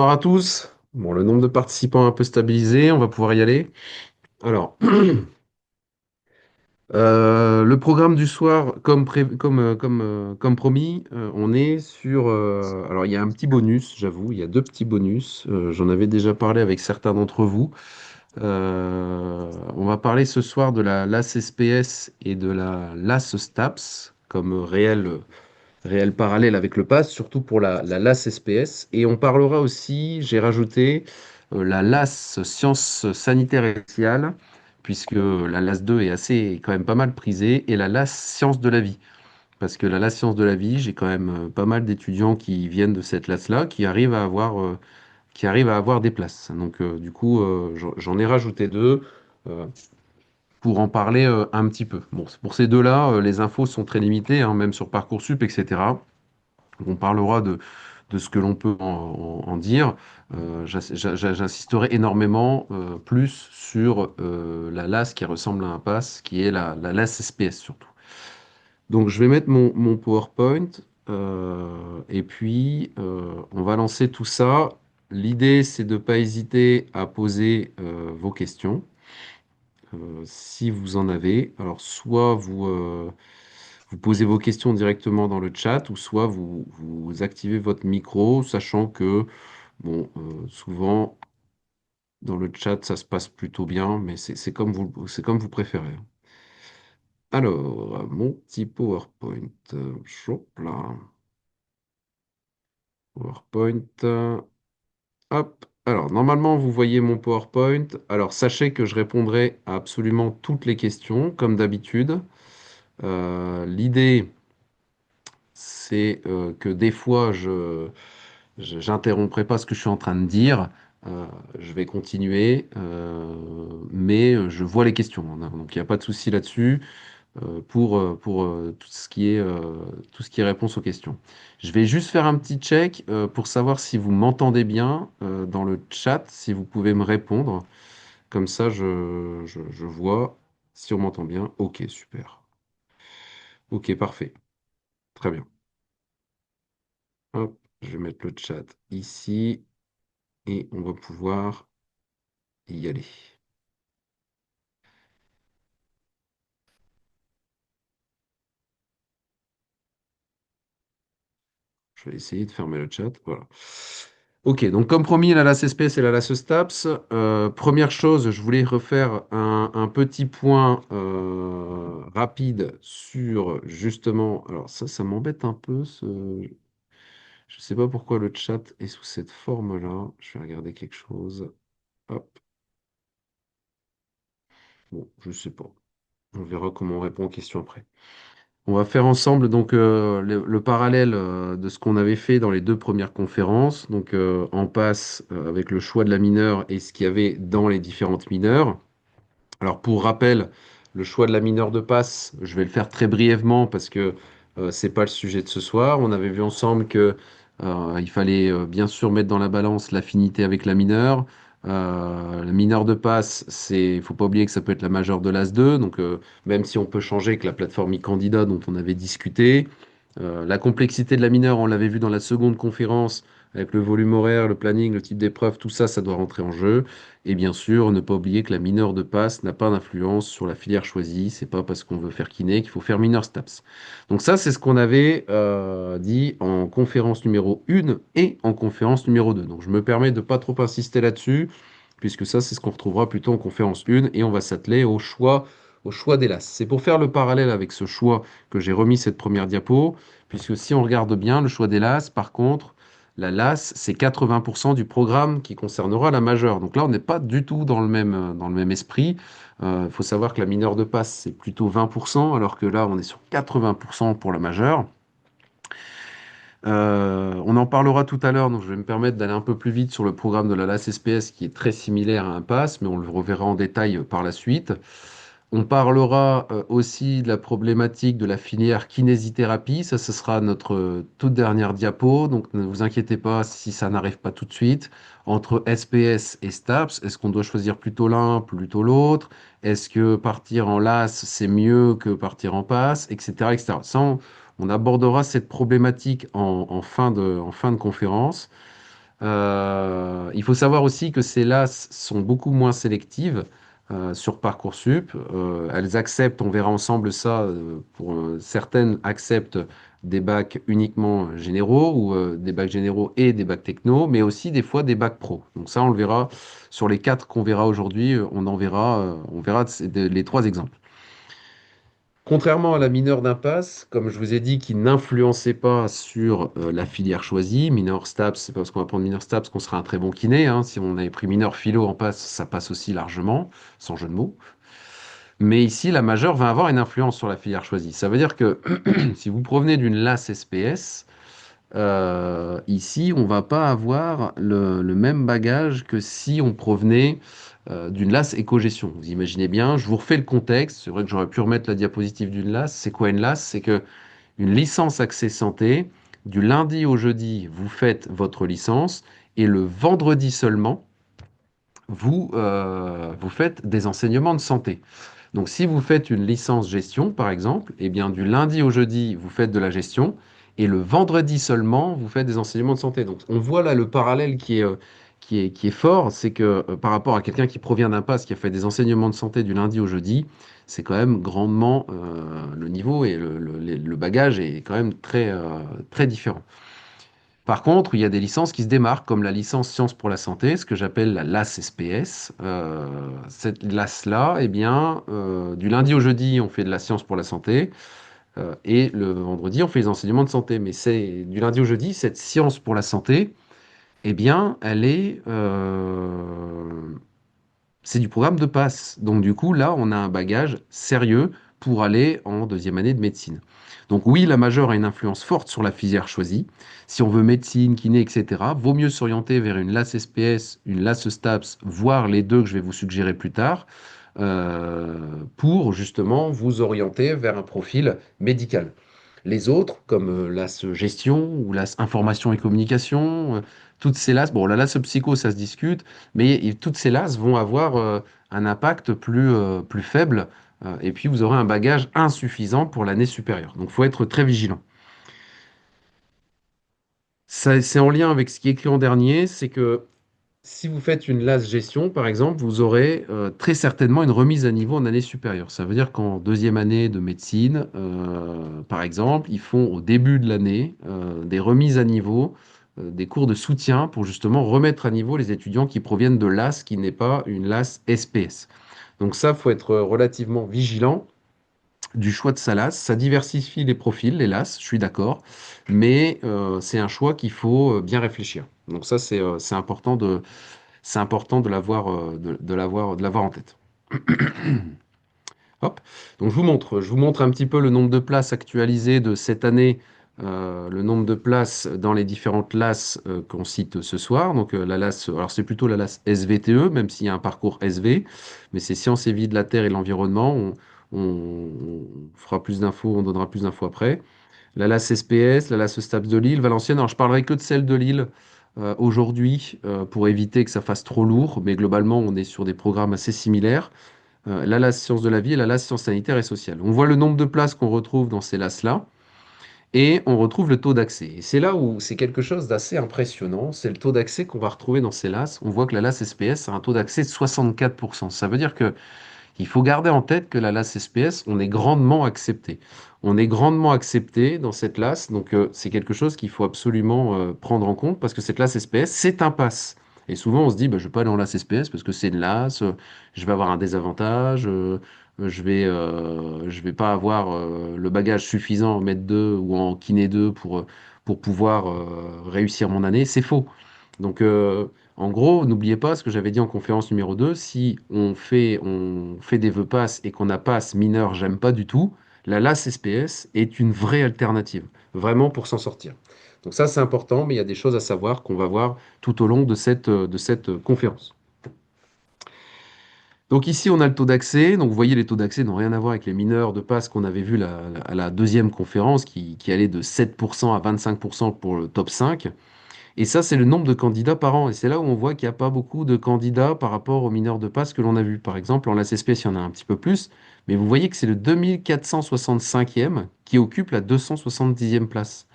Bonjour à tous. Bon, le nombre de participants est un peu stabilisé, on va pouvoir y aller. Alors, le programme du soir, comme promis, on est sur. Alors, il y a un petit bonus, j'avoue, il y a deux petits bonus. J'en avais déjà parlé avec certains d'entre vous. On va parler ce soir de la LAS SPS et de la LAS STAPS comme réel parallèle avec le pass, surtout pour la LAS SPS. Et on parlera aussi, j'ai rajouté, la LAS Sciences sanitaires et sociales, puisque la LAS 2 est assez, quand même pas mal prisée, et la LAS Sciences de la vie. Parce que la LAS Sciences de la vie, j'ai quand même pas mal d'étudiants qui viennent de cette LAS-là, qui arrivent à avoir des places. Donc, du coup, j'en ai rajouté deux. euh, pour en parler un petit peu. Bon, pour ces deux-là, les infos sont très limitées, hein, même sur Parcoursup, etc. On parlera de ce que l'on peut en dire. J'insisterai énormément plus sur la LAS qui ressemble à un pass, qui est la LAS SPS surtout. Donc je vais mettre mon PowerPoint et puis on va lancer tout ça. L'idée, c'est de ne pas hésiter à poser vos questions si vous en avez. Alors soit vous posez vos questions directement dans le chat ou soit vous activez votre micro, sachant que, bon, souvent dans le chat ça se passe plutôt bien, mais c'est comme vous préférez. Alors, mon petit PowerPoint, chop là, PowerPoint, hop. Alors, normalement, vous voyez mon PowerPoint. Alors, sachez que je répondrai à absolument toutes les questions, comme d'habitude. L'idée, c'est que des fois, j'interromprai pas ce que je suis en train de dire. Euh, je vais continuer, mais je vois les questions, hein. Donc il n'y a pas de souci là-dessus pour tout ce qui est réponse aux questions. Je vais juste faire un petit check pour savoir si vous m'entendez bien dans le chat, si vous pouvez me répondre. Comme ça, je vois si on m'entend bien. Ok, super. Ok, parfait. Très bien. Hop, je vais mettre le chat ici et on va pouvoir y aller. Je vais essayer de fermer le chat. Voilà. Ok, donc comme promis, la LAS SPS et la LAS STAPS. Première chose, je voulais refaire un petit point rapide sur justement. Alors ça m'embête un peu. Je ne sais pas pourquoi le chat est sous cette forme-là. Je vais regarder quelque chose. Hop. Bon, je sais pas. On verra comment on répond aux questions après. On va faire ensemble donc le parallèle de ce qu'on avait fait dans les deux premières conférences. Donc en passe avec le choix de la mineure et ce qu'il y avait dans les différentes mineurs. Alors pour rappel, le choix de la mineure de passe, je vais le faire très brièvement parce que c'est pas le sujet de ce soir. On avait vu ensemble que il fallait bien sûr mettre dans la balance l'affinité avec la mineure. La mineure de passe, faut pas oublier que ça peut être la majeure de l'As2, donc même si on peut changer que la plateforme e-candidat dont on avait discuté. La complexité de la mineure, on l'avait vu dans la seconde conférence avec le volume horaire, le planning, le type d'épreuve, tout ça, ça doit rentrer en jeu. Et bien sûr, ne pas oublier que la mineure de passe n'a pas d'influence sur la filière choisie. C'est pas parce qu'on veut faire kiné qu'il faut faire mineure STAPS. Donc ça, c'est ce qu'on avait dit en conférence numéro 1 et en conférence numéro 2. Donc je me permets de pas trop insister là-dessus, puisque ça, c'est ce qu'on retrouvera plutôt en conférence 1 et on va s'atteler au choix des LAS. C'est pour faire le parallèle avec ce choix que j'ai remis cette première diapo, puisque si on regarde bien, le choix des LAS, par contre, la LAS, c'est 80% du programme qui concernera la majeure. Donc là, on n'est pas du tout dans le même esprit. Il faut savoir que la mineure de passe, c'est plutôt 20%, alors que là, on est sur 80% pour la majeure. On en parlera tout à l'heure, donc je vais me permettre d'aller un peu plus vite sur le programme de la LAS SPS qui est très similaire à un pass, mais on le reverra en détail par la suite. On parlera aussi de la problématique de la filière kinésithérapie. Ça, ce sera notre toute dernière diapo. Donc, ne vous inquiétez pas si ça n'arrive pas tout de suite. Entre SPS et STAPS, est-ce qu'on doit choisir plutôt l'un, plutôt l'autre? Est-ce que partir en LAS, c'est mieux que partir en PASS, etc., etc. On abordera cette problématique en fin de conférence. Il faut savoir aussi que ces LAS sont beaucoup moins sélectives sur Parcoursup. Elles acceptent, on verra ensemble ça, certaines acceptent des bacs uniquement généraux ou des bacs généraux et des bacs techno, mais aussi des fois des bacs pro. Donc ça, on le verra sur les quatre qu'on verra aujourd'hui, on verra les trois exemples. Contrairement à la mineure d'impasse, comme je vous ai dit, qui n'influençait pas sur la filière choisie, mineur STAPS, c'est pas parce qu'on va prendre mineur STAPS qu'on sera un très bon kiné, hein. Si on avait pris mineur philo en passe, ça passe aussi largement, sans jeu de mots. Mais ici, la majeure va avoir une influence sur la filière choisie. Ça veut dire que si vous provenez d'une LAS SPS, ici, on va pas avoir le même bagage que si on provenait d'une LAS éco-gestion. Vous imaginez bien, je vous refais le contexte. C'est vrai que j'aurais pu remettre la diapositive d'une LAS. C'est quoi une LAS? C'est que une licence accès santé, du lundi au jeudi, vous faites votre licence et le vendredi seulement, vous faites des enseignements de santé. Donc, si vous faites une licence gestion, par exemple, eh bien, du lundi au jeudi, vous faites de la gestion, et le vendredi seulement, vous faites des enseignements de santé. Donc, on voit là le parallèle qui est fort, c'est que par rapport à quelqu'un qui provient d'un PASS, qui a fait des enseignements de santé du lundi au jeudi, c'est quand même grandement le niveau et le bagage est quand même très différent. Par contre, il y a des licences qui se démarquent, comme la licence Sciences pour la santé, ce que j'appelle la LAS SPS. Cette LAS-là, eh bien, du lundi au jeudi, on fait de la science pour la santé, et le vendredi, on fait les enseignements de santé. Mais c'est du lundi au jeudi, cette science pour la santé, eh bien, c'est du programme de passe. Donc du coup, là, on a un bagage sérieux pour aller en deuxième année de médecine. Donc oui, la majeure a une influence forte sur la filière choisie. Si on veut médecine, kiné, etc., vaut mieux s'orienter vers une LAS SPS, une LAS STAPS, voire les deux que je vais vous suggérer plus tard, euh, pour justement vous orienter vers un profil médical. Les autres, comme l'AS gestion ou l'AS information et communication, toutes ces LAS, bon, la LAS psycho, ça se discute, mais toutes ces LAS vont avoir un impact plus faible, et puis vous aurez un bagage insuffisant pour l'année supérieure. Donc, il faut être très vigilant. Ça, c'est en lien avec ce qui est écrit en dernier, c'est que si vous faites une LAS gestion, par exemple, vous aurez très certainement une remise à niveau en année supérieure. Ça veut dire qu'en deuxième année de médecine, par exemple, ils font au début de l'année des remises à niveau, des cours de soutien pour justement remettre à niveau les étudiants qui proviennent de LAS qui n'est pas une LAS SPS. Donc ça, faut être relativement vigilant du choix de sa LAS. Ça diversifie les profils, les LAS, je suis d'accord, mais c'est un choix qu'il faut bien réfléchir. Donc ça, c'est important de l'avoir en tête. Hop. Donc je vous montre un petit peu le nombre de places actualisées de cette année, le nombre de places dans les différentes LAS qu'on cite ce soir. Donc la LAS, alors c'est plutôt la LAS SVTE, même s'il y a un parcours SV, mais c'est Sciences et Vie de la Terre et l'Environnement. On fera plus d'infos, on donnera plus d'infos après. La LAS SPS, la LAS STAPS de Lille, Valenciennes. Alors je parlerai que de celle de Lille aujourd'hui pour éviter que ça fasse trop lourd, mais globalement on est sur des programmes assez similaires. La LAS Sciences de la vie et la LAS Sciences sanitaires et sociales. On voit le nombre de places qu'on retrouve dans ces LAS-là et on retrouve le taux d'accès. Et c'est là où c'est quelque chose d'assez impressionnant, c'est le taux d'accès qu'on va retrouver dans ces LAS. On voit que la LAS SPS a un taux d'accès de 64%. Ça veut dire que il faut garder en tête que la LAS SPS, on est grandement accepté. On est grandement accepté dans cette LAS, donc c'est quelque chose qu'il faut absolument prendre en compte parce que cette LAS SPS, c'est un pass. Et souvent, on se dit, bah, je ne vais pas aller en LAS SPS parce que c'est une LAS, je vais avoir un désavantage, je vais pas avoir le bagage suffisant en maître 2 ou en kiné 2 pour pouvoir réussir mon année. C'est faux. Donc, en gros, n'oubliez pas ce que j'avais dit en conférence numéro 2. Si on fait des vœux pass et qu'on a pass mineur, j'aime pas du tout, la LAS SPS est une vraie alternative, vraiment pour s'en sortir. Donc ça, c'est important, mais il y a des choses à savoir qu'on va voir tout au long de cette conférence. Donc ici, on a le taux d'accès. Donc vous voyez, les taux d'accès n'ont rien à voir avec les mineurs de passe qu'on avait vu à la deuxième conférence qui allait de 7% à 25% pour le top 5. Et ça, c'est le nombre de candidats par an. Et c'est là où on voit qu'il n'y a pas beaucoup de candidats par rapport aux mineurs de passe que l'on a vu. Par exemple, en LACSPS, il y en a un petit peu plus. Mais vous voyez que c'est le 2465e qui occupe la 270e place.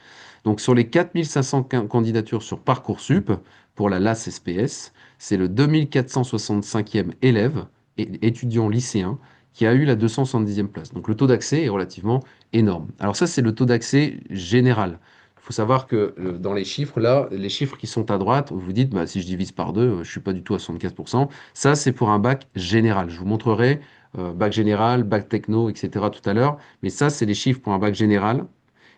Donc sur les 4500 candidatures sur Parcoursup, pour la LAS SPS. C'est le 2465e élève, étudiant lycéen, qui a eu la 270e place. Donc le taux d'accès est relativement énorme. Alors ça, c'est le taux d'accès général. Il faut savoir que dans les chiffres, là, les chiffres qui sont à droite, vous dites, bah, si je divise par deux, je ne suis pas du tout à 75%. Ça, c'est pour un bac général. Je vous montrerai bac général, bac techno, etc. tout à l'heure. Mais ça, c'est les chiffres pour un bac général.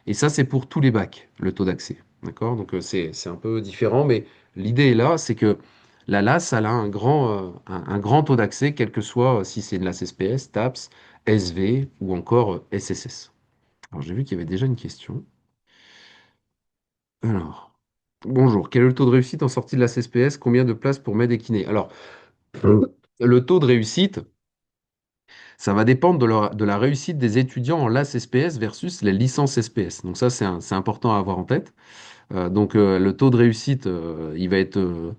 Et ça, c'est pour tous les bacs, le taux d'accès. D'accord? Donc, c'est un peu différent, mais l'idée est là, c'est que la LAS, elle a un grand taux d'accès, quel que soit si c'est de la SPS, TAPS, SV ou encore SSS. Alors, j'ai vu qu'il y avait déjà une question. Alors, bonjour, quel est le taux de réussite en sortie de la CSPS? Combien de places pour med et kiné? Alors, le taux de réussite, ça va dépendre de la réussite des étudiants en LAS SPS versus les licences SPS. Donc ça, c'est important à avoir en tête. Le taux de réussite, il va être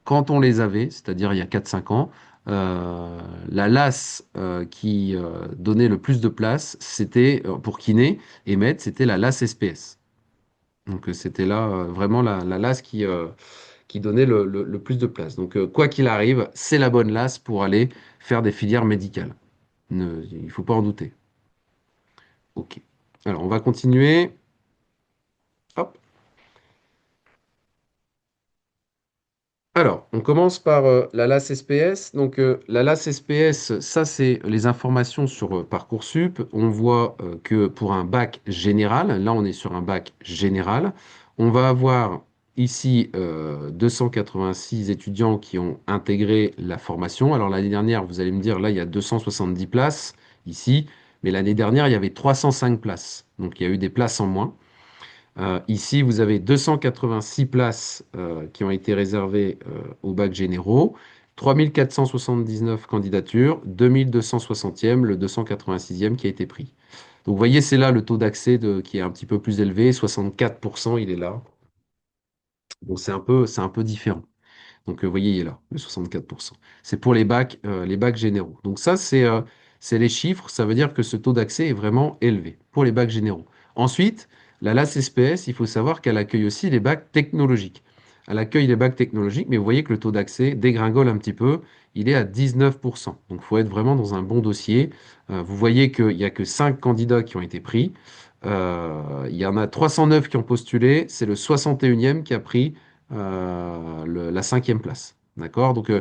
quand on les avait, c'est-à-dire il y a 4 5 ans, la LAS qui donnait le plus de place, c'était pour kiné et med, c'était la LAS SPS. Donc c'était là vraiment la LAS qui donnait le plus de place. Donc quoi qu'il arrive, c'est la bonne LAS pour aller faire des filières médicales. Il ne faut pas en douter. Ok. Alors on va continuer. Hop. Alors, on commence par la LAS SPS. Donc, la LAS SPS, ça, c'est les informations sur Parcoursup. On voit que pour un bac général, là, on est sur un bac général, on va avoir ici 286 étudiants qui ont intégré la formation. Alors, l'année dernière, vous allez me dire, là, il y a 270 places ici, mais l'année dernière, il y avait 305 places. Donc, il y a eu des places en moins. Ici, vous avez 286 places qui ont été réservées au bac généraux, 3479 candidatures, 2260e, le 286e qui a été pris. Donc, vous voyez, c'est là le taux d'accès qui est un petit peu plus élevé, 64%, il est là. Donc, c'est un peu différent. Donc, vous voyez, il est là, le 64%. C'est pour les bacs généraux. Donc, ça, c'est les chiffres. Ça veut dire que ce taux d'accès est vraiment élevé pour les bacs généraux. Ensuite, la LAS SPS, il faut savoir qu'elle accueille aussi les bacs technologiques. Elle accueille les bacs technologiques, mais vous voyez que le taux d'accès dégringole un petit peu. Il est à 19%. Donc, il faut être vraiment dans un bon dossier. Vous voyez qu'il n'y a que 5 candidats qui ont été pris. Il y en a 309 qui ont postulé. C'est le 61e qui a pris la 5e place. D'accord? Donc,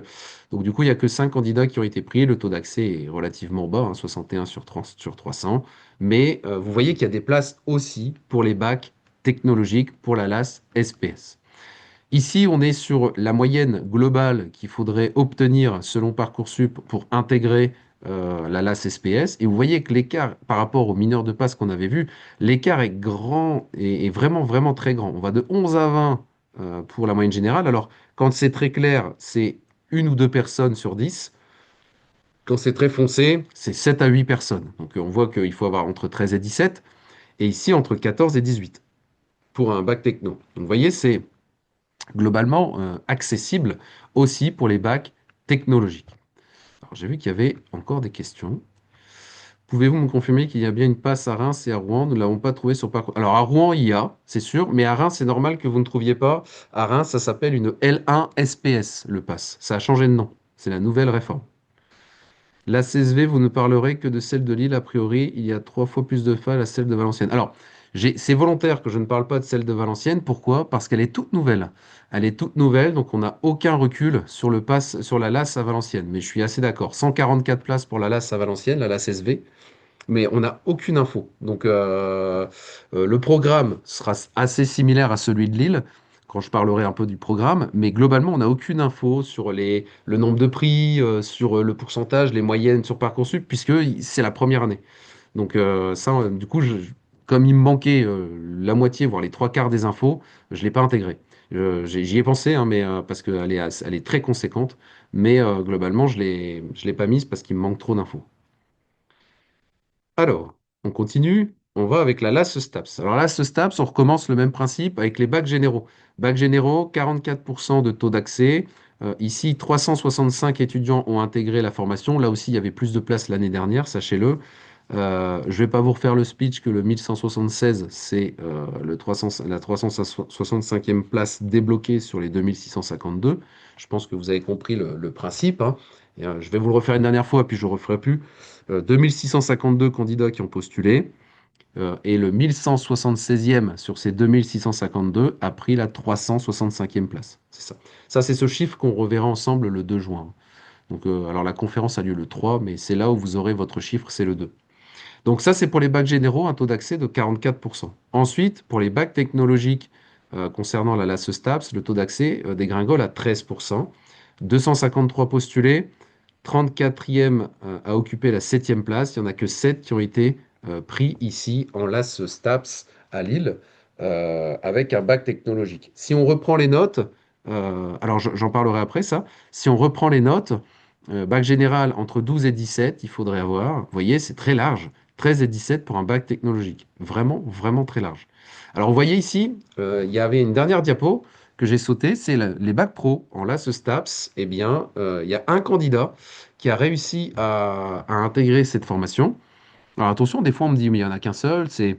du coup, il n'y a que 5 candidats qui ont été pris. Le taux d'accès est relativement bas, hein, 61 sur 300. Mais vous voyez qu'il y a des places aussi pour les bacs technologiques pour la LAS SPS. Ici, on est sur la moyenne globale qu'il faudrait obtenir selon Parcoursup pour intégrer la LAS SPS. Et vous voyez que l'écart par rapport aux mineurs de passe qu'on avait vu, l'écart est grand et vraiment, vraiment très grand. On va de 11 à 20 pour la moyenne générale. Alors, quand c'est très clair, c'est une ou deux personnes sur 10. Quand c'est très foncé, c'est 7 à 8 personnes. Donc, on voit qu'il faut avoir entre 13 et 17. Et ici, entre 14 et 18 pour un bac techno. Donc, vous voyez, c'est globalement accessible aussi pour les bacs technologiques. Alors, j'ai vu qu'il y avait encore des questions. Pouvez-vous me confirmer qu'il y a bien une passe à Reims et à Rouen? Nous ne l'avons pas trouvé sur Parcours. Alors, à Rouen, il y a, c'est sûr, mais à Reims, c'est normal que vous ne trouviez pas. À Reims, ça s'appelle une L1 SPS, le pass. Ça a changé de nom. C'est la nouvelle réforme. La CSV, vous ne parlerez que de celle de Lille. A priori, il y a 3 fois plus de fall à celle de Valenciennes. Alors, c'est volontaire que je ne parle pas de celle de Valenciennes. Pourquoi? Parce qu'elle est toute nouvelle. Elle est toute nouvelle, donc on n'a aucun recul sur le pass, sur la LAS à Valenciennes. Mais je suis assez d'accord. 144 places pour la LAS à Valenciennes, la LAS SV, mais on n'a aucune info. Donc, le programme sera assez similaire à celui de Lille quand je parlerai un peu du programme, mais globalement, on n'a aucune info sur le nombre de prix, sur le pourcentage, les moyennes sur Parcoursup, puisque c'est la première année. Donc, ça, du coup, comme il me manquait la moitié, voire les 3 quarts des infos, je ne l'ai pas intégré. J'y ai pensé, hein, mais, parce elle est très conséquente, mais globalement, je l'ai pas mise parce qu'il me manque trop d'infos. Alors, on continue. on va avec la LAS STAPS. Alors, LAS STAPS, on recommence le même principe avec les bacs généraux. Bacs généraux, 44% de taux d'accès. Ici, 365 étudiants ont intégré la formation. Là aussi, il y avait plus de place l'année dernière, sachez-le. Je ne vais pas vous refaire le speech que le 1176, c'est la 365e place débloquée sur les 2652. Je pense que vous avez compris le principe, hein. Et, je vais vous le refaire une dernière fois, puis je ne le referai plus. 2652 candidats qui ont postulé, et le 1176e sur ces 2652 a pris la 365e place. C'est ça. Ça, c'est ce chiffre qu'on reverra ensemble le 2 juin. Donc, alors la conférence a lieu le 3, mais c'est là où vous aurez votre chiffre, c'est le 2. Donc ça, c'est pour les bacs généraux, un taux d'accès de 44%. Ensuite, pour les bacs technologiques concernant la LASE STAPS, le taux d'accès dégringole à 13%. 253 postulés, 34e à occuper la 7e place. Il n'y en a que 7 qui ont été pris ici en LAS STAPS à Lille avec un bac technologique. Si on reprend les notes, alors j'en parlerai après ça, si on reprend les notes, bac général entre 12 et 17, il faudrait avoir, vous voyez, c'est très large. 13 et 17 pour un bac technologique. Vraiment, vraiment très large. Alors, vous voyez ici, il y avait une dernière diapo que j'ai sautée, c'est les bacs pro. En là, ce STAPS, eh bien, il y a un candidat qui a réussi à intégrer cette formation. Alors, attention, des fois, on me dit, mais il n'y en a qu'un seul, c'est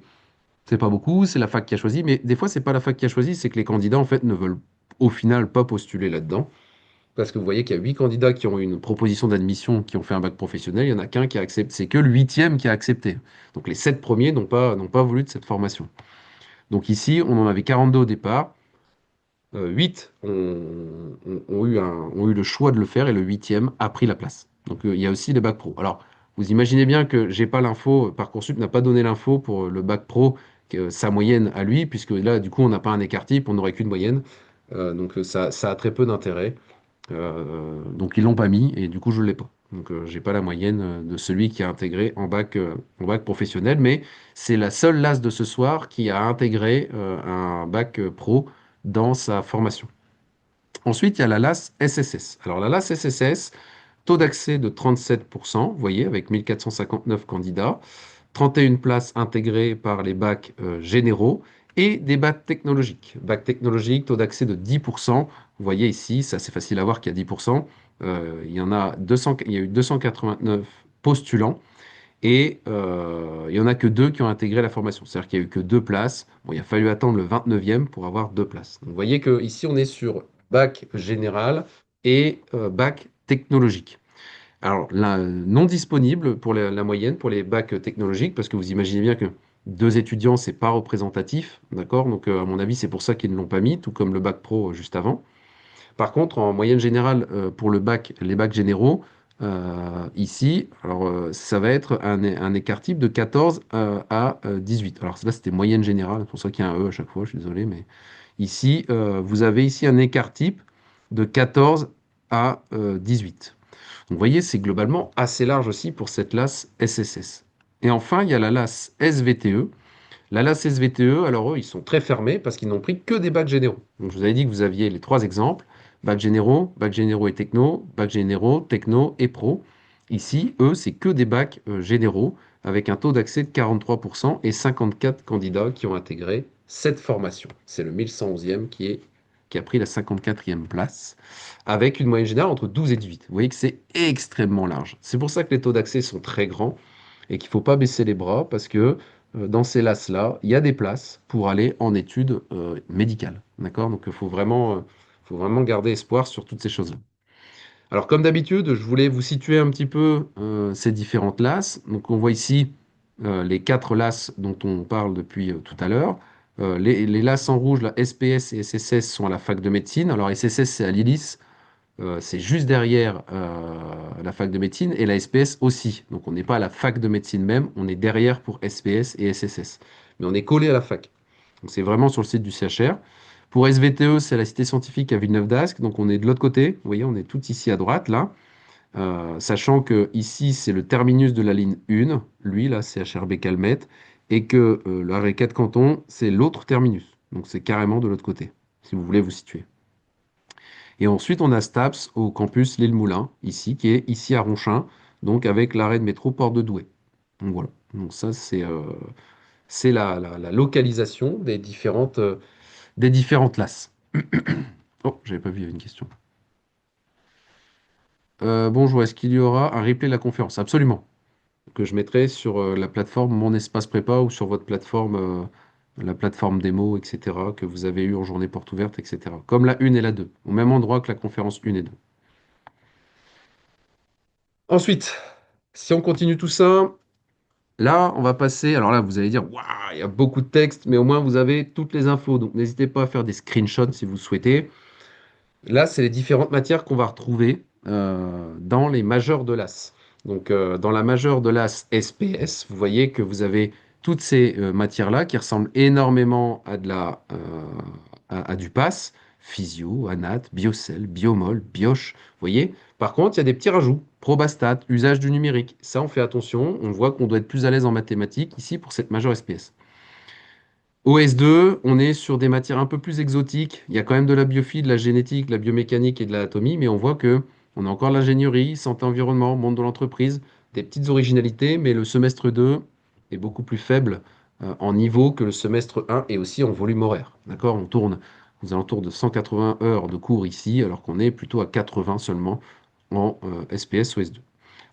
pas beaucoup, c'est la fac qui a choisi, mais des fois, c'est pas la fac qui a choisi, c'est que les candidats, en fait, ne veulent au final pas postuler là-dedans. Parce que vous voyez qu'il y a 8 candidats qui ont eu une proposition d'admission, qui ont fait un bac professionnel. Il n'y en a qu'un qui a accepté. C'est que le huitième qui a accepté. Donc les 7 premiers n'ont pas voulu de cette formation. Donc ici, on en avait 42 au départ. 8 ont eu le choix de le faire et le huitième a pris la place. Donc il y a aussi les bacs pro. Alors, vous imaginez bien que j'ai pas l'info, Parcoursup n'a pas donné l'info pour le bac pro, sa moyenne à lui, puisque là, du coup, on n'a pas un écart type, on n'aurait qu'une moyenne. Donc ça a très peu d'intérêt. Donc ils l'ont pas mis et du coup je l'ai pas. Donc j'ai pas la moyenne de celui qui a intégré en bac professionnel, mais c'est la seule LAS de ce soir qui a intégré un bac pro dans sa formation. Ensuite, il y a la LAS SSS. Alors la LAS SSS, taux d'accès de 37%, vous voyez, avec 1459 candidats. 31 places intégrées par les bacs généraux et des bacs technologiques. Bac technologique, taux d'accès de 10%. Vous voyez ici, c'est assez facile à voir qu'il y a 10%. Il y a eu 289 postulants et il n'y en a que deux qui ont intégré la formation. C'est-à-dire qu'il n'y a eu que deux places. Bon, il a fallu attendre le 29e pour avoir deux places. Donc, vous voyez qu'ici, on est sur bac général et bac technologique. Alors, là, non disponible pour la moyenne, pour les bacs technologiques, parce que vous imaginez bien que deux étudiants, c'est pas représentatif, d'accord? Donc, à mon avis, c'est pour ça qu'ils ne l'ont pas mis, tout comme le bac pro juste avant. Par contre, en moyenne générale, pour le bac, les bacs généraux, ici, alors ça va être un écart type de 14 à 18. Alors là, c'était moyenne générale, c'est pour ça qu'il y a un E à chaque fois, je suis désolé, mais ici, vous avez ici un écart type de 14 à 18. Donc, vous voyez, c'est globalement assez large aussi pour cette LAS SSS. Et enfin, il y a la LAS SVTE. La LAS SVTE, alors eux, ils sont très fermés parce qu'ils n'ont pris que des bacs généraux. Donc, je vous avais dit que vous aviez les trois exemples, bacs généraux et techno, bacs généraux, techno et pro. Ici, eux, c'est que des bacs généraux avec un taux d'accès de 43% et 54 candidats qui ont intégré cette formation. C'est le 1111e qui a pris la 54e place avec une moyenne générale entre 12 et 18. Vous voyez que c'est extrêmement large. C'est pour ça que les taux d'accès sont très grands et qu'il ne faut pas baisser les bras parce que dans ces LAS-là, il y a des places pour aller en études médicales. D'accord? Donc, faut vraiment garder espoir sur toutes ces choses-là. Alors, comme d'habitude, je voulais vous situer un petit peu ces différentes LAS. Donc, on voit ici les quatre LAS dont on parle depuis tout à l'heure. Les LAS en rouge, la SPS et SSS, sont à la fac de médecine. Alors, SSS, c'est à l'ILIS, c'est juste derrière la fac de médecine et la SPS aussi. Donc on n'est pas à la fac de médecine même, on est derrière pour SPS et SSS. Mais on est collé à la fac. Donc c'est vraiment sur le site du CHR. Pour SVTE, c'est la cité scientifique à Villeneuve d'Ascq. Donc on est de l'autre côté. Vous voyez, on est tout ici à droite là. Sachant que ici c'est le terminus de la ligne 1, lui là, CHRB Calmette, et que l'arrêt 4 Canton, c'est l'autre terminus. Donc c'est carrément de l'autre côté, si vous voulez vous situer. Et ensuite, on a STAPS au campus L'Île-Moulin, ici, qui est ici à Ronchin, donc avec l'arrêt de métro Port de Douai. Donc voilà. Donc ça, c'est la localisation des différentes lasses. Oh, j'avais pas vu, il y avait une question. Bonjour, est-ce qu'il y aura un replay de la conférence? Absolument. Que je mettrai sur la plateforme Mon Espace Prépa ou sur votre plateforme, la plateforme démo, etc., que vous avez eu en journée porte ouverte, etc. Comme la 1 et la 2, au même endroit que la conférence 1 et 2. Ensuite, si on continue tout ça, là, on va passer. Alors là, vous allez dire, waouh, il y a beaucoup de texte, mais au moins vous avez toutes les infos. Donc n'hésitez pas à faire des screenshots si vous souhaitez. Là, c'est les différentes matières qu'on va retrouver dans les majeures de l'AS. Donc, dans la majeure de l'AS SPS, vous voyez que vous avez toutes ces matières-là qui ressemblent énormément à du PASS, physio, anat, biocell, biomol, bioche. Vous voyez? Par contre, il y a des petits rajouts. Probastat, usage du numérique. Ça, on fait attention. On voit qu'on doit être plus à l'aise en mathématiques ici pour cette majeure SPS. OS2, on est sur des matières un peu plus exotiques. Il y a quand même de la biophile, de la génétique, de la biomécanique et de l'anatomie, mais on voit que on a encore l'ingénierie, santé, environnement, monde de l'entreprise, des petites originalités, mais le semestre 2 est beaucoup plus faible en niveau que le semestre 1 et aussi en volume horaire. D'accord? On tourne aux alentours de 180 heures de cours ici, alors qu'on est plutôt à 80 seulement en SPS OS2.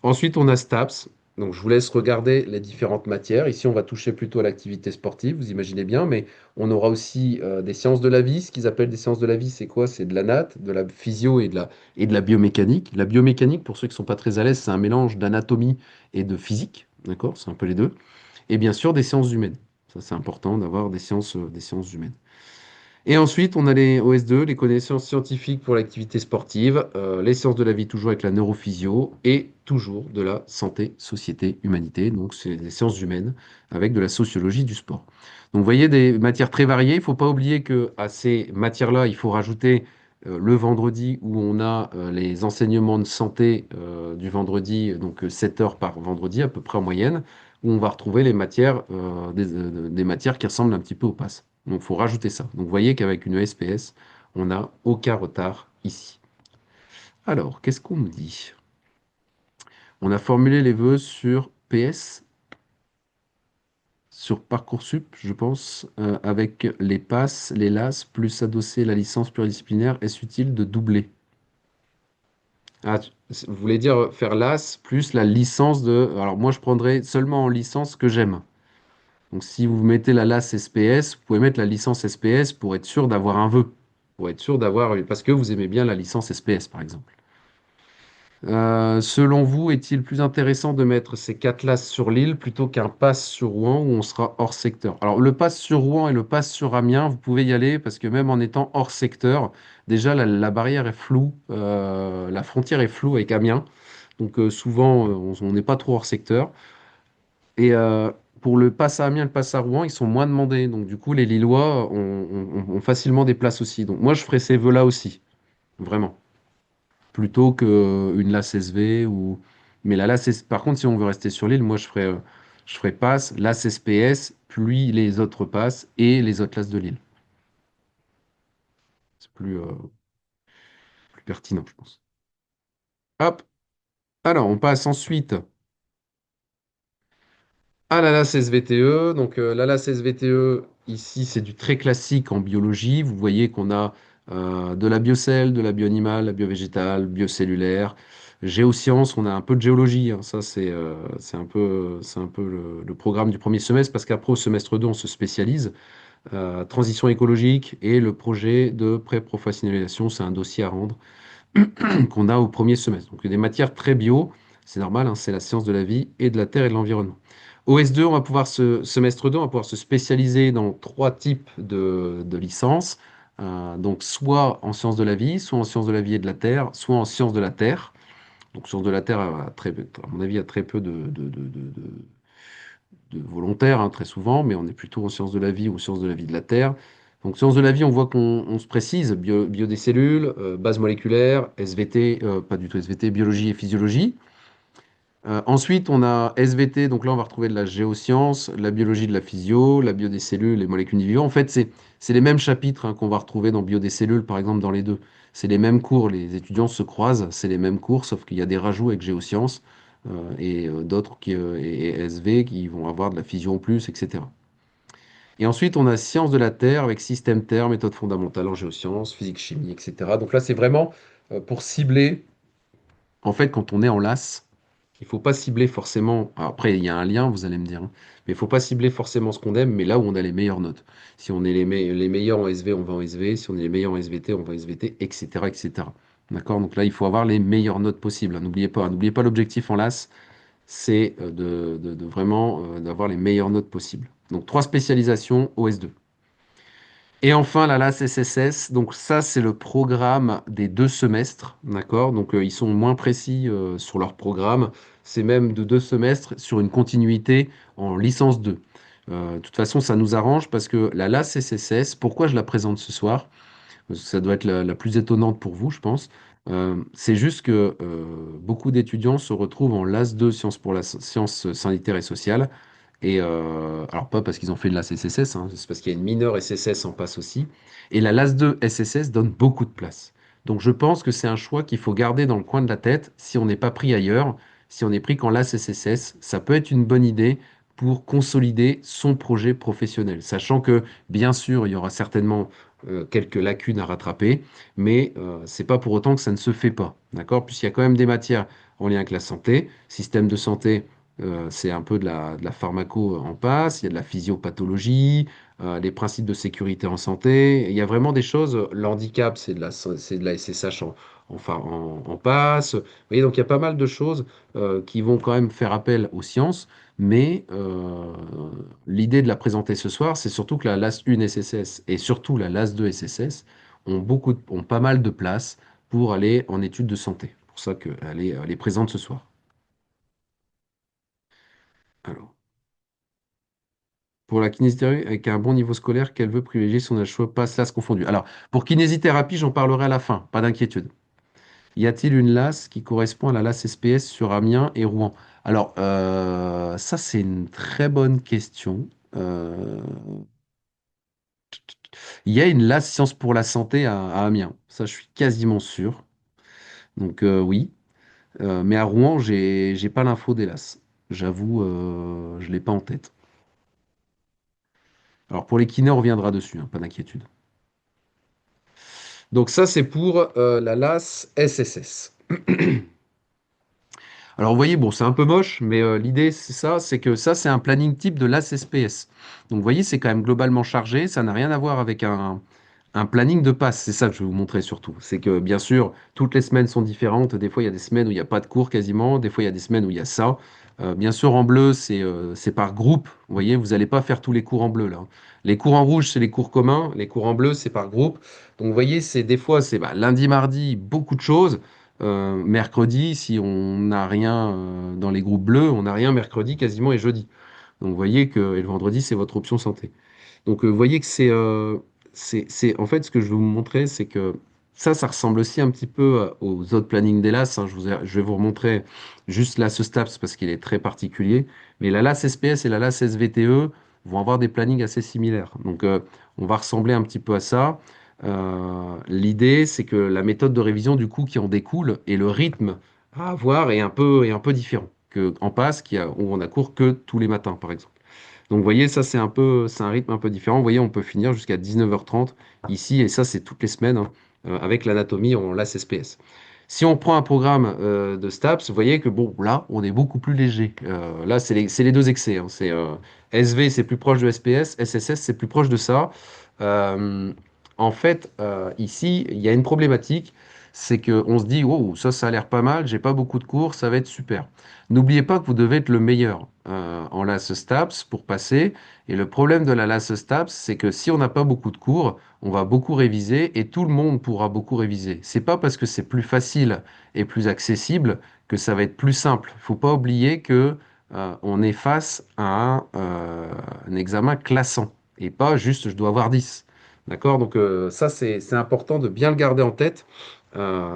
Ensuite, on a STAPS. Donc, je vous laisse regarder les différentes matières. Ici, on va toucher plutôt à l'activité sportive, vous imaginez bien, mais on aura aussi des sciences de la vie. Ce qu'ils appellent des sciences de la vie, c'est quoi? C'est de la nat, de la physio et de la biomécanique. La biomécanique, pour ceux qui ne sont pas très à l'aise, c'est un mélange d'anatomie et de physique. D'accord? C'est un peu les deux. Et bien sûr, des sciences humaines. Ça, c'est important d'avoir des sciences humaines. Et ensuite, on a les OS2, les connaissances scientifiques pour l'activité sportive, les sciences de la vie toujours avec la neurophysio et toujours de la santé, société, humanité. Donc, c'est les sciences humaines avec de la sociologie du sport. Donc, vous voyez des matières très variées. Il ne faut pas oublier que à ces matières-là, il faut rajouter le vendredi où on a les enseignements de santé du vendredi, donc 7 heures par vendredi à peu près en moyenne, où on va retrouver les matières, des matières qui ressemblent un petit peu au PASS. Donc, il faut rajouter ça. Donc, vous voyez qu'avec une SPS, on n'a aucun retard ici. Alors, qu'est-ce qu'on nous dit? On a formulé les vœux sur PS, sur Parcoursup, je pense, avec les passes, les LAS, plus adosser la licence pluridisciplinaire. Est-ce utile de doubler? Ah, vous voulez dire faire LAS plus la licence de... Alors, moi, je prendrais seulement en licence ce que j'aime. Donc, si vous mettez la LAS SPS, vous pouvez mettre la licence SPS pour être sûr d'avoir un vœu. Pour être sûr d'avoir... Parce que vous aimez bien la licence SPS, par exemple. Selon vous, est-il plus intéressant de mettre ces quatre lasses sur l'île plutôt qu'un pass sur Rouen où on sera hors secteur? Alors, le pass sur Rouen et le pass sur Amiens, vous pouvez y aller parce que même en étant hors secteur, déjà la barrière est floue, la frontière est floue avec Amiens. Donc, souvent, on n'est pas trop hors secteur. Et pour le pass à Amiens et le pass à Rouen, ils sont moins demandés. Donc, du coup, les Lillois ont facilement des places aussi. Donc, moi, je ferais ces vœux-là aussi, vraiment. Plutôt qu'une LAS SV ou... Mais la LAS, par contre, si on veut rester sur l'île, moi, je ferais pass, LAS SPS, puis les autres passes et les autres LAS de l'île. C'est plus pertinent, je pense. Hop. Alors, on passe ensuite à la LAS SVTE. Donc, la LAS SVTE, ici, c'est du très classique en biologie. Vous voyez qu'on a de la biocell, de la bioanimale, la biovégétale, biocellulaire, géosciences. On a un peu de géologie, hein. Ça, c'est un peu le programme du premier semestre parce qu'après, au semestre 2, on se spécialise. Transition écologique et le projet de pré-professionnalisation, c'est un dossier à rendre qu'on a au premier semestre. Donc, il y a des matières très bio, c'est normal, hein, c'est la science de la vie et de la terre et de l'environnement. OS2, on va pouvoir semestre 2, on va pouvoir se spécialiser dans trois types de licences. Donc, soit en sciences de la vie, soit en sciences de la vie et de la terre, soit en sciences de la terre. Donc, sciences de la terre, à mon avis, il y a très peu de volontaires, hein, très souvent, mais on est plutôt en sciences de la vie ou sciences de la vie de la terre. Donc, sciences de la vie, on voit qu'on se précise, bio des cellules, base moléculaire, SVT, pas du tout SVT, biologie et physiologie. Ensuite, on a SVT, donc là, on va retrouver de la géoscience, la biologie de la physio, la bio des cellules, les molécules du vivant. En fait, c'est les mêmes chapitres hein, qu'on va retrouver dans bio des cellules, par exemple, dans les deux. C'est les mêmes cours, les étudiants se croisent, c'est les mêmes cours, sauf qu'il y a des rajouts avec géosciences et d'autres et SV qui vont avoir de la physio en plus, etc. Et ensuite, on a sciences de la Terre avec système Terre, méthode fondamentale en géosciences, physique, chimie, etc. Donc là, c'est vraiment pour cibler. En fait, quand on est en LAS, il faut pas cibler forcément. Alors après, il y a un lien, vous allez me dire, hein, mais il faut pas cibler forcément ce qu'on aime, mais là où on a les meilleures notes. Si on est les meilleurs en SV, on va en SV. Si on est les meilleurs en SVT, on va en SVT, etc., etc. D'accord? Donc là, il faut avoir les meilleures notes possibles, hein. N'oubliez pas, hein. N'oubliez pas l'objectif en LAS, c'est de vraiment d'avoir les meilleures notes possibles. Donc trois spécialisations OS2. Et enfin, la LAS SSS, donc ça, c'est le programme des 2 semestres, d'accord? Donc, ils sont moins précis sur leur programme. C'est même de 2 semestres sur une continuité en licence 2. De toute façon, ça nous arrange parce que la LAS SSS, pourquoi je la présente ce soir? Parce que ça doit être la plus étonnante pour vous, je pense. C'est juste que beaucoup d'étudiants se retrouvent en LAS 2, sciences pour la sciences sanitaires et sociales, et alors pas parce qu'ils ont fait de la CSS, hein, c'est parce qu'il y a une mineure SSS en passe aussi. Et la LAS 2 SSS donne beaucoup de place. Donc je pense que c'est un choix qu'il faut garder dans le coin de la tête si on n'est pas pris ailleurs. Si on est pris qu'en LAS SSS, ça peut être une bonne idée pour consolider son projet professionnel. Sachant que bien sûr, il y aura certainement quelques lacunes à rattraper, mais c'est pas pour autant que ça ne se fait pas. D'accord? Puisqu'il y a quand même des matières en lien avec la santé, système de santé. C'est un peu de la pharmaco en passe, il y a de la physiopathologie, les principes de sécurité en santé. Il y a vraiment des choses. L'handicap, c'est de la SSH en passe. Vous voyez, donc il y a pas mal de choses qui vont quand même faire appel aux sciences. Mais l'idée de la présenter ce soir, c'est surtout que la LAS 1 SSS et surtout la LAS 2 SSS ont pas mal de place pour aller en études de santé. C'est pour ça qu'elle est présente ce soir. Alors. Pour la kinésithérapie, avec un bon niveau scolaire, qu'elle veut privilégier son choix, pas classe confondue. Alors, pour kinésithérapie, j'en parlerai à la fin, pas d'inquiétude. Y a-t-il une LAS qui correspond à la LAS SPS sur Amiens et Rouen? Alors, ça, c'est une très bonne question. Euh, Il y a une LAS Sciences pour la santé à Amiens, ça, je suis quasiment sûr. Donc, oui. Mais à Rouen, j'ai pas l'info des LAS. J'avoue, je l'ai pas en tête. Alors, pour les kinés, on reviendra dessus, hein, pas d'inquiétude. Donc ça, c'est pour la LAS SSS. Alors vous voyez, bon, c'est un peu moche, mais l'idée, c'est ça, c'est que ça, c'est un planning type de LAS SPS. Donc vous voyez, c'est quand même globalement chargé, ça n'a rien à voir avec un planning de passe, c'est ça que je vais vous montrer surtout. C'est que bien sûr, toutes les semaines sont différentes. Des fois, il y a des semaines où il n'y a pas de cours quasiment. Des fois, il y a des semaines où il y a ça. Bien sûr, en bleu, c'est par groupe. Vous voyez, vous n'allez pas faire tous les cours en bleu là. Les cours en rouge, c'est les cours communs. Les cours en bleu, c'est par groupe. Donc, vous voyez, c'est des fois, c'est lundi, mardi, beaucoup de choses. Mercredi, si on n'a rien dans les groupes bleus, on n'a rien mercredi quasiment et jeudi. Donc, vous voyez que et le vendredi, c'est votre option santé. Donc, vous voyez que en fait, ce que je vais vous montrer, c'est que ça ressemble aussi un petit peu aux autres plannings d'ELAS, hein. Je vais vous remontrer juste l'AS STAPS parce qu'il est très particulier. Mais la LAS SPS et la LAS SVTE vont avoir des plannings assez similaires. Donc, on va ressembler un petit peu à ça. L'idée, c'est que la méthode de révision, du coup, qui en découle et le rythme à avoir est un peu différent que en passe, où on a cours que tous les matins, par exemple. Donc, vous voyez, ça, c'est un rythme un peu différent. Vous voyez, on peut finir jusqu'à 19h30 ici, et ça, c'est toutes les semaines, hein, avec l'anatomie en LAS SPS. Si on prend un programme de STAPS, vous voyez que bon, là, on est beaucoup plus léger. Là, c'est les deux excès, hein. SV, c'est plus proche de SPS, SSS, c'est plus proche de ça. Euh, En fait, ici, il y a une problématique, c'est qu'on se dit, oh, ça a l'air pas mal, j'ai pas beaucoup de cours, ça va être super. N'oubliez pas que vous devez être le meilleur en LAS STAPS pour passer. Et le problème de la LAS STAPS, c'est que si on n'a pas beaucoup de cours, on va beaucoup réviser et tout le monde pourra beaucoup réviser. C'est pas parce que c'est plus facile et plus accessible que ça va être plus simple. Il faut pas oublier que on est face à un examen classant et pas juste je dois avoir 10. D'accord? Donc ça, c'est important de bien le garder en tête.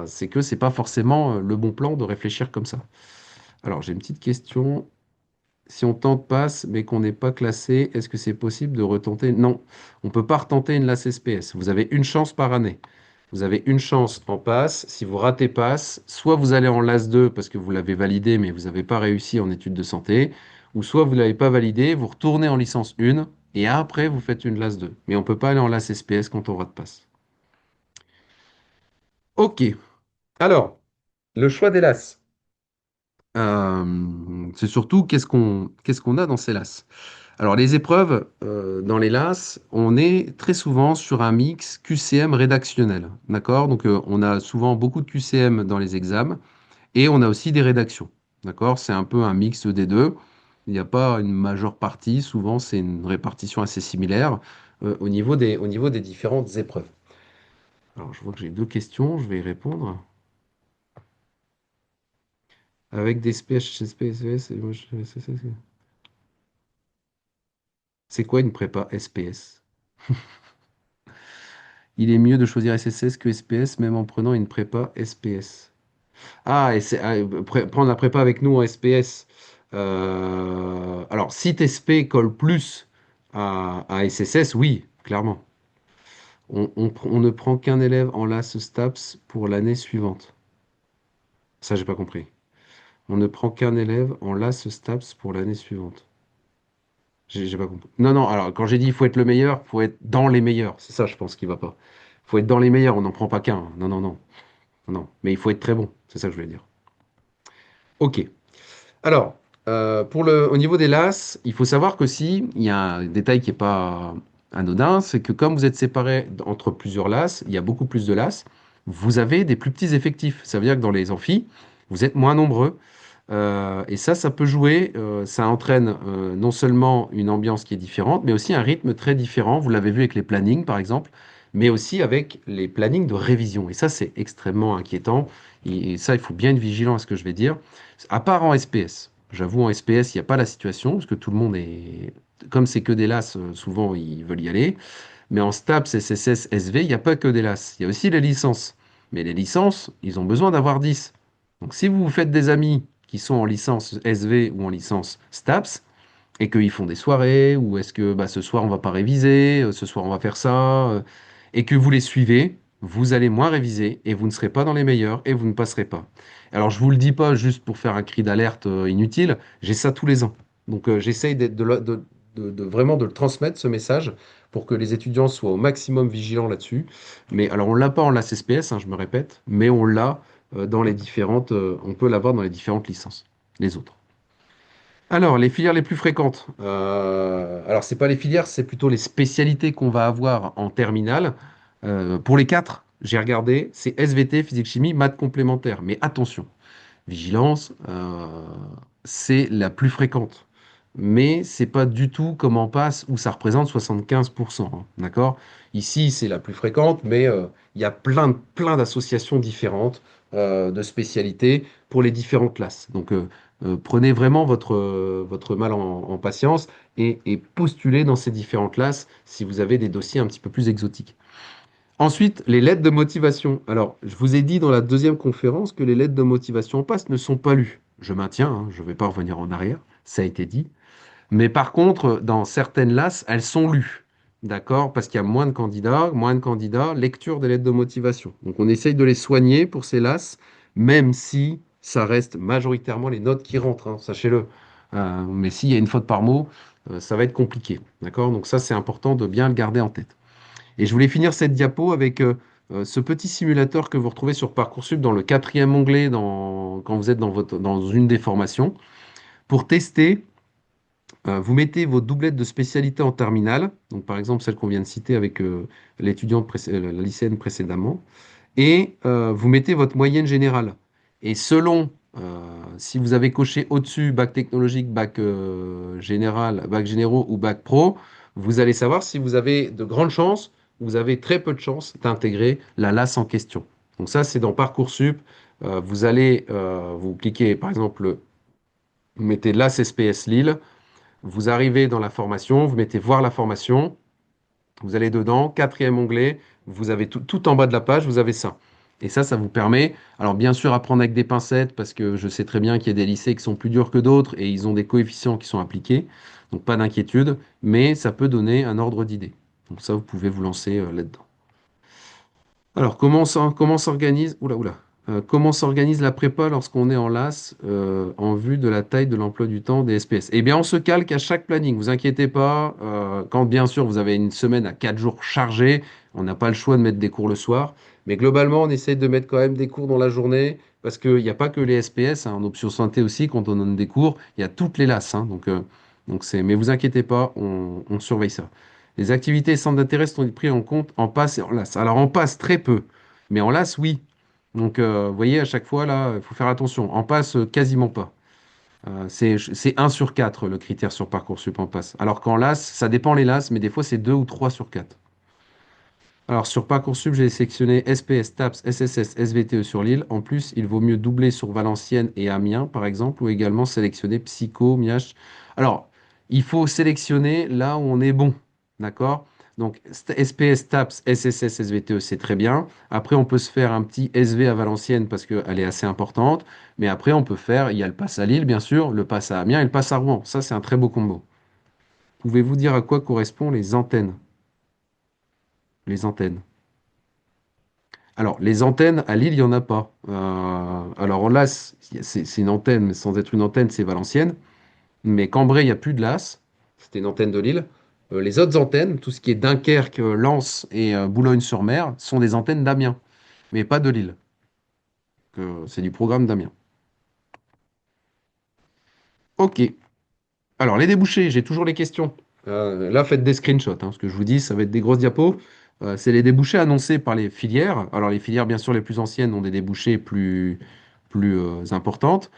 C'est que c'est pas forcément le bon plan de réfléchir comme ça. Alors, j'ai une petite question. Si on tente passe, mais qu'on n'est pas classé, est-ce que c'est possible de retenter? Non, on ne peut pas retenter une LAS SPS. Vous avez une chance par année. Vous avez une chance en passe. Si vous ratez passe, soit vous allez en LAS 2 parce que vous l'avez validé, mais vous n'avez pas réussi en études de santé, ou soit vous ne l'avez pas validé, vous retournez en licence 1 Et après, vous faites une LAS 2. Mais on ne peut pas aller en LAS SPS quand on rate passe. Ok. Alors, le choix des LAS. C'est surtout qu'est-ce qu'on a dans ces LAS. Alors, les épreuves dans les LAS, on est très souvent sur un mix QCM rédactionnel. D'accord? Donc, on a souvent beaucoup de QCM dans les examens et on a aussi des rédactions. D'accord? C'est un peu un mix des deux. Il n'y a pas une majeure partie. Souvent, c'est une répartition assez similaire au niveau des différentes épreuves. Alors, je vois que j'ai deux questions. Je vais y répondre. Avec des SPH, SPSS, c'est quoi une prépa SPS? Il est mieux de choisir SSS que SPS, même en prenant une prépa SPS. Ah, et prendre la prépa avec nous en SPS. Alors, si TSP colle plus à SSS, oui, clairement. On ne prend qu'un élève en LAS STAPS pour l'année suivante. Ça, j'ai pas compris. On ne prend qu'un élève en LAS STAPS pour l'année suivante. J'ai pas compris. Non, non, alors quand j'ai dit il faut être le meilleur, faut être dans les meilleurs. C'est ça, je pense, qui va pas. Faut être dans les meilleurs, on n'en prend pas qu'un, hein. Non, non, non, non. Mais il faut être très bon. C'est ça que je voulais dire. Ok. Alors, au niveau des LAS, il faut savoir qu'aussi, il y a un détail qui n'est pas anodin, c'est que comme vous êtes séparés entre plusieurs LAS, il y a beaucoup plus de LAS, vous avez des plus petits effectifs. Ça veut dire que dans les amphis, vous êtes moins nombreux. Et ça peut jouer. Ça entraîne non seulement une ambiance qui est différente, mais aussi un rythme très différent. Vous l'avez vu avec les plannings, par exemple, mais aussi avec les plannings de révision. Et ça, c'est extrêmement inquiétant. Et ça, il faut bien être vigilant à ce que je vais dire. À part en SPS. J'avoue, en SPS, il n'y a pas la situation, parce que tout le monde est... Comme c'est que des LAS, souvent, ils veulent y aller. Mais en STAPS, SSS, SV, il n'y a pas que des LAS. Il y a aussi les licences. Mais les licences, ils ont besoin d'avoir 10. Donc si vous vous faites des amis qui sont en licence SV ou en licence STAPS, et qu'ils font des soirées, ou est-ce que bah, ce soir on va pas réviser, ce soir on va faire ça, et que vous les suivez, vous allez moins réviser, et vous ne serez pas dans les meilleurs, et vous ne passerez pas. Alors je vous le dis pas juste pour faire un cri d'alerte inutile, j'ai ça tous les ans. Donc j'essaye vraiment de le transmettre, ce message, pour que les étudiants soient au maximum vigilants là-dessus. Mais alors on l'a pas en LAS SPS, hein, je me répète, mais on l'a on peut l'avoir dans les différentes licences, les autres. Alors, les filières les plus fréquentes. Alors, c'est pas les filières, c'est plutôt les spécialités qu'on va avoir en terminale. Pour les quatre, j'ai regardé, c'est SVT, physique-chimie, maths complémentaires. Mais attention, vigilance, c'est la plus fréquente. Mais c'est pas du tout comme en passe où ça représente 75%, hein, d'accord? Ici, c'est la plus fréquente, mais il y a plein d'associations différentes, de spécialités pour les différentes classes. Donc, prenez vraiment votre mal en patience et postulez dans ces différentes classes si vous avez des dossiers un petit peu plus exotiques. Ensuite, les lettres de motivation. Alors, je vous ai dit dans la deuxième conférence que les lettres de motivation en passe ne sont pas lues. Je maintiens, hein, je ne vais pas revenir en arrière, ça a été dit. Mais par contre, dans certaines LAS, elles sont lues. D'accord? Parce qu'il y a moins de candidats, lecture des lettres de motivation. Donc on essaye de les soigner pour ces LAS, même si ça reste majoritairement les notes qui rentrent, hein, sachez-le. Mais s'il y a une faute par mot, ça va être compliqué. D'accord? Donc ça, c'est important de bien le garder en tête. Et je voulais finir cette diapo avec ce petit simulateur que vous retrouvez sur Parcoursup dans le quatrième onglet quand vous êtes dans une des formations. Pour tester, vous mettez vos doublettes de spécialité en terminale, donc par exemple celle qu'on vient de citer avec la lycéenne précédemment, et vous mettez votre moyenne générale. Et selon si vous avez coché au-dessus bac technologique, bac général, bac généraux ou bac pro, vous allez savoir si vous avez de grandes chances ou vous avez très peu de chances d'intégrer la LAS en question. Donc ça, c'est dans Parcoursup. Vous cliquez par exemple, vous mettez LAS SPS Lille, vous arrivez dans la formation, vous mettez voir la formation, vous allez dedans, quatrième onglet, vous avez tout en bas de la page, vous avez ça. Et ça vous permet, alors bien sûr, à prendre avec des pincettes, parce que je sais très bien qu'il y a des lycées qui sont plus durs que d'autres et ils ont des coefficients qui sont appliqués, donc pas d'inquiétude, mais ça peut donner un ordre d'idée. Donc ça, vous pouvez vous lancer là-dedans. Alors, comment s'organise? Oula, oula. Comment s'organise la prépa lorsqu'on est en LAS en vue de la taille de l'emploi du temps des SPS? Eh bien, on se calque à chaque planning, vous inquiétez pas. Quand bien sûr vous avez une semaine à 4 jours chargés, on n'a pas le choix de mettre des cours le soir. Mais globalement, on essaye de mettre quand même des cours dans la journée parce qu'il n'y a pas que les SPS, hein, en option santé aussi, quand on donne des cours, il y a toutes les LAS, hein, mais vous inquiétez pas, on surveille ça. Les activités et centres d'intérêt sont pris en compte en passe et en LAS. Alors en passe très peu, mais en LAS, oui. Vous voyez, à chaque fois, là, il faut faire attention. En passe, quasiment pas. C'est 1 sur 4 le critère sur Parcoursup en passe. Alors qu'en LAS, ça dépend les LAS, mais des fois, c'est 2 ou 3 sur 4. Alors, sur Parcoursup, j'ai sélectionné SPS, TAPS, SSS, SVTE sur Lille. En plus, il vaut mieux doubler sur Valenciennes et Amiens, par exemple, ou également sélectionner Psycho, Miach. Alors, il faut sélectionner là où on est bon, d'accord? Donc, SPS, TAPS, SSS, SVTE, c'est très bien. Après, on peut se faire un petit SV à Valenciennes parce qu'elle est assez importante. Mais après, on peut faire, il y a le pass à Lille, bien sûr, le pass à Amiens et le pass à Rouen. Ça, c'est un très beau combo. Pouvez-vous dire à quoi correspondent les antennes? Les antennes. Alors, les antennes, à Lille, il n'y en a pas. Alors là, c'est une antenne, mais sans être une antenne, c'est Valenciennes. Mais Cambrai, il n'y a plus de LAS. C'était une antenne de Lille. Les autres antennes, tout ce qui est Dunkerque, Lens et Boulogne-sur-Mer, sont des antennes d'Amiens, mais pas de Lille. C'est du programme d'Amiens. Ok. Alors, les débouchés, j'ai toujours les questions. Là, faites des screenshots, hein. Ce que je vous dis, ça va être des grosses diapos. C'est les débouchés annoncés par les filières. Alors, les filières, bien sûr, les plus anciennes ont des débouchés plus importantes.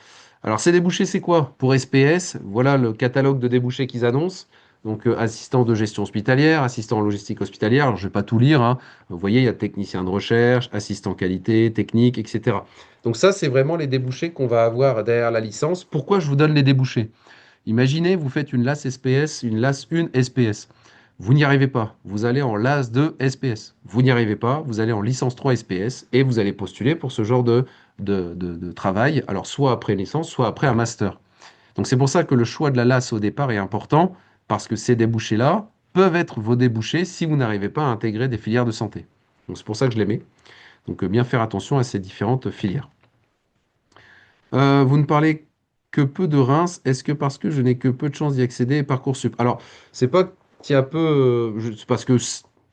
Alors, ces débouchés, c'est quoi? Pour SPS, voilà le catalogue de débouchés qu'ils annoncent. Donc, assistant de gestion hospitalière, assistant en logistique hospitalière. Alors, je ne vais pas tout lire, hein. Vous voyez, il y a technicien de recherche, assistant qualité, technique, etc. Donc, ça, c'est vraiment les débouchés qu'on va avoir derrière la licence. Pourquoi je vous donne les débouchés? Imaginez, vous faites une LAS SPS, une LAS 1 SPS. Vous n'y arrivez pas. Vous allez en LAS 2 SPS. Vous n'y arrivez pas. Vous allez en licence 3 SPS et vous allez postuler pour ce genre de travail. Alors, soit après une licence, soit après un master. Donc, c'est pour ça que le choix de la LAS au départ est important parce que ces débouchés-là peuvent être vos débouchés si vous n'arrivez pas à intégrer des filières de santé. Donc, c'est pour ça que je les mets. Donc, bien faire attention à ces différentes filières. Vous ne parlez que peu de Reims. Est-ce que parce que je n'ai que peu de chances d'y accéder et Parcoursup? Alors, c'est pas qu'il y a peu, c'est parce que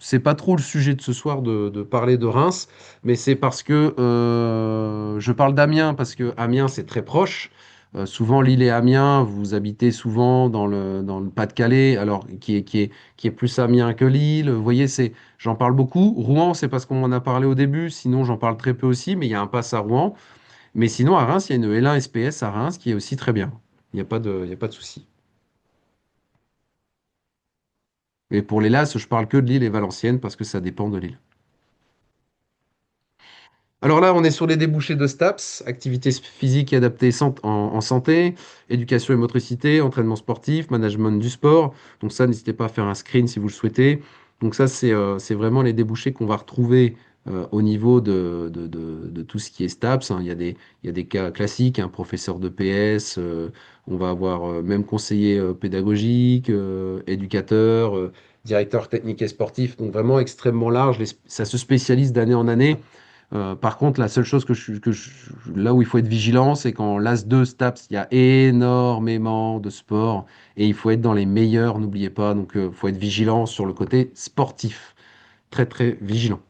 c'est pas trop le sujet de ce soir de parler de Reims, mais c'est parce que je parle d'Amiens parce que Amiens c'est très proche. Souvent Lille et Amiens, vous habitez souvent dans le Pas-de-Calais, alors qui est plus Amiens que Lille. Vous voyez, j'en parle beaucoup. Rouen, c'est parce qu'on en a parlé au début. Sinon, j'en parle très peu aussi, mais il y a un pass à Rouen. Mais sinon, à Reims, il y a une L1 SPS à Reims qui est aussi très bien. Il y a pas de souci. Et pour les LAS, je parle que de Lille et Valenciennes parce que ça dépend de Lille. Alors là, on est sur les débouchés de STAPS, activités physiques et adaptées en santé, éducation et motricité, entraînement sportif, management du sport. Donc ça, n'hésitez pas à faire un screen si vous le souhaitez. Donc ça, c'est vraiment les débouchés qu'on va retrouver au niveau de tout ce qui est STAPS, hein. Il y a des cas classiques, un professeur de PS, on va avoir même conseiller pédagogique, éducateur, directeur technique et sportif. Donc vraiment extrêmement large. Ça se spécialise d'année en année. Par contre, la seule chose là où il faut être vigilant, c'est qu'en LAS 2 STAPS, il y a énormément de sports et il faut être dans les meilleurs, n'oubliez pas. Donc, il faut être vigilant sur le côté sportif. Très, très vigilant.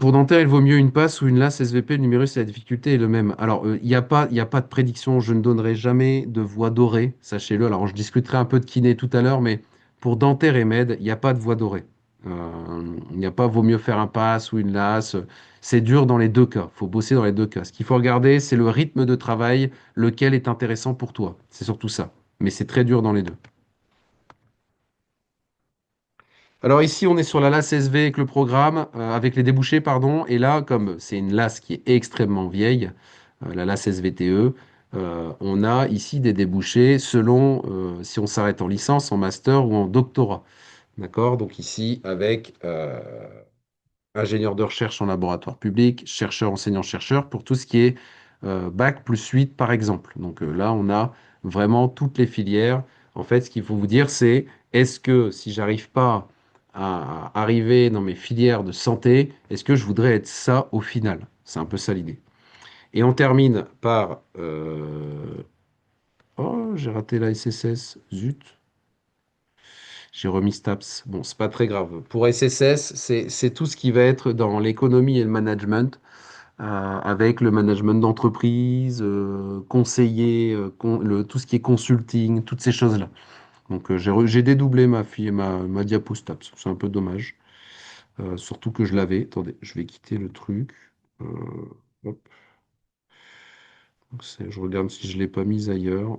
Pour Dentaire, il vaut mieux une passe ou une LAS SVP, le numerus et la difficulté est le même. Alors, il y a pas de prédiction, je ne donnerai jamais de voie dorée, sachez-le. Alors, je discuterai un peu de kiné tout à l'heure, mais pour Dentaire et Med, il n'y a pas de voie dorée. Il n'y a pas, vaut mieux faire un pass ou une LAS. C'est dur dans les deux cas, il faut bosser dans les deux cas. Ce qu'il faut regarder, c'est le rythme de travail, lequel est intéressant pour toi. C'est surtout ça. Mais c'est très dur dans les deux. Alors ici, on est sur la LAS SV avec le programme, avec les débouchés, pardon. Et là, comme c'est une LAS qui est extrêmement vieille, la LAS SVTE, on a ici des débouchés selon si on s'arrête en licence, en master ou en doctorat. D'accord? Donc ici, avec ingénieur de recherche en laboratoire public, chercheur, enseignant-chercheur, pour tout ce qui est bac plus 8, par exemple. Donc là, on a vraiment toutes les filières. En fait, ce qu'il faut vous dire, c'est est-ce que si j'arrive pas à arriver dans mes filières de santé, est-ce que je voudrais être ça au final? C'est un peu ça l'idée. Et on termine par... Oh, j'ai raté la SSS. Zut, j'ai remis STAPS. Bon, c'est pas très grave. Pour SSS, c'est tout ce qui va être dans l'économie et le management, avec le management d'entreprise, conseiller, tout ce qui est consulting, toutes ces choses-là. Donc j'ai dédoublé ma diapo STAPS. C'est un peu dommage. Surtout que je l'avais. Attendez, je vais quitter le truc. Euh, hop. Donc, je regarde si je ne l'ai pas mise ailleurs.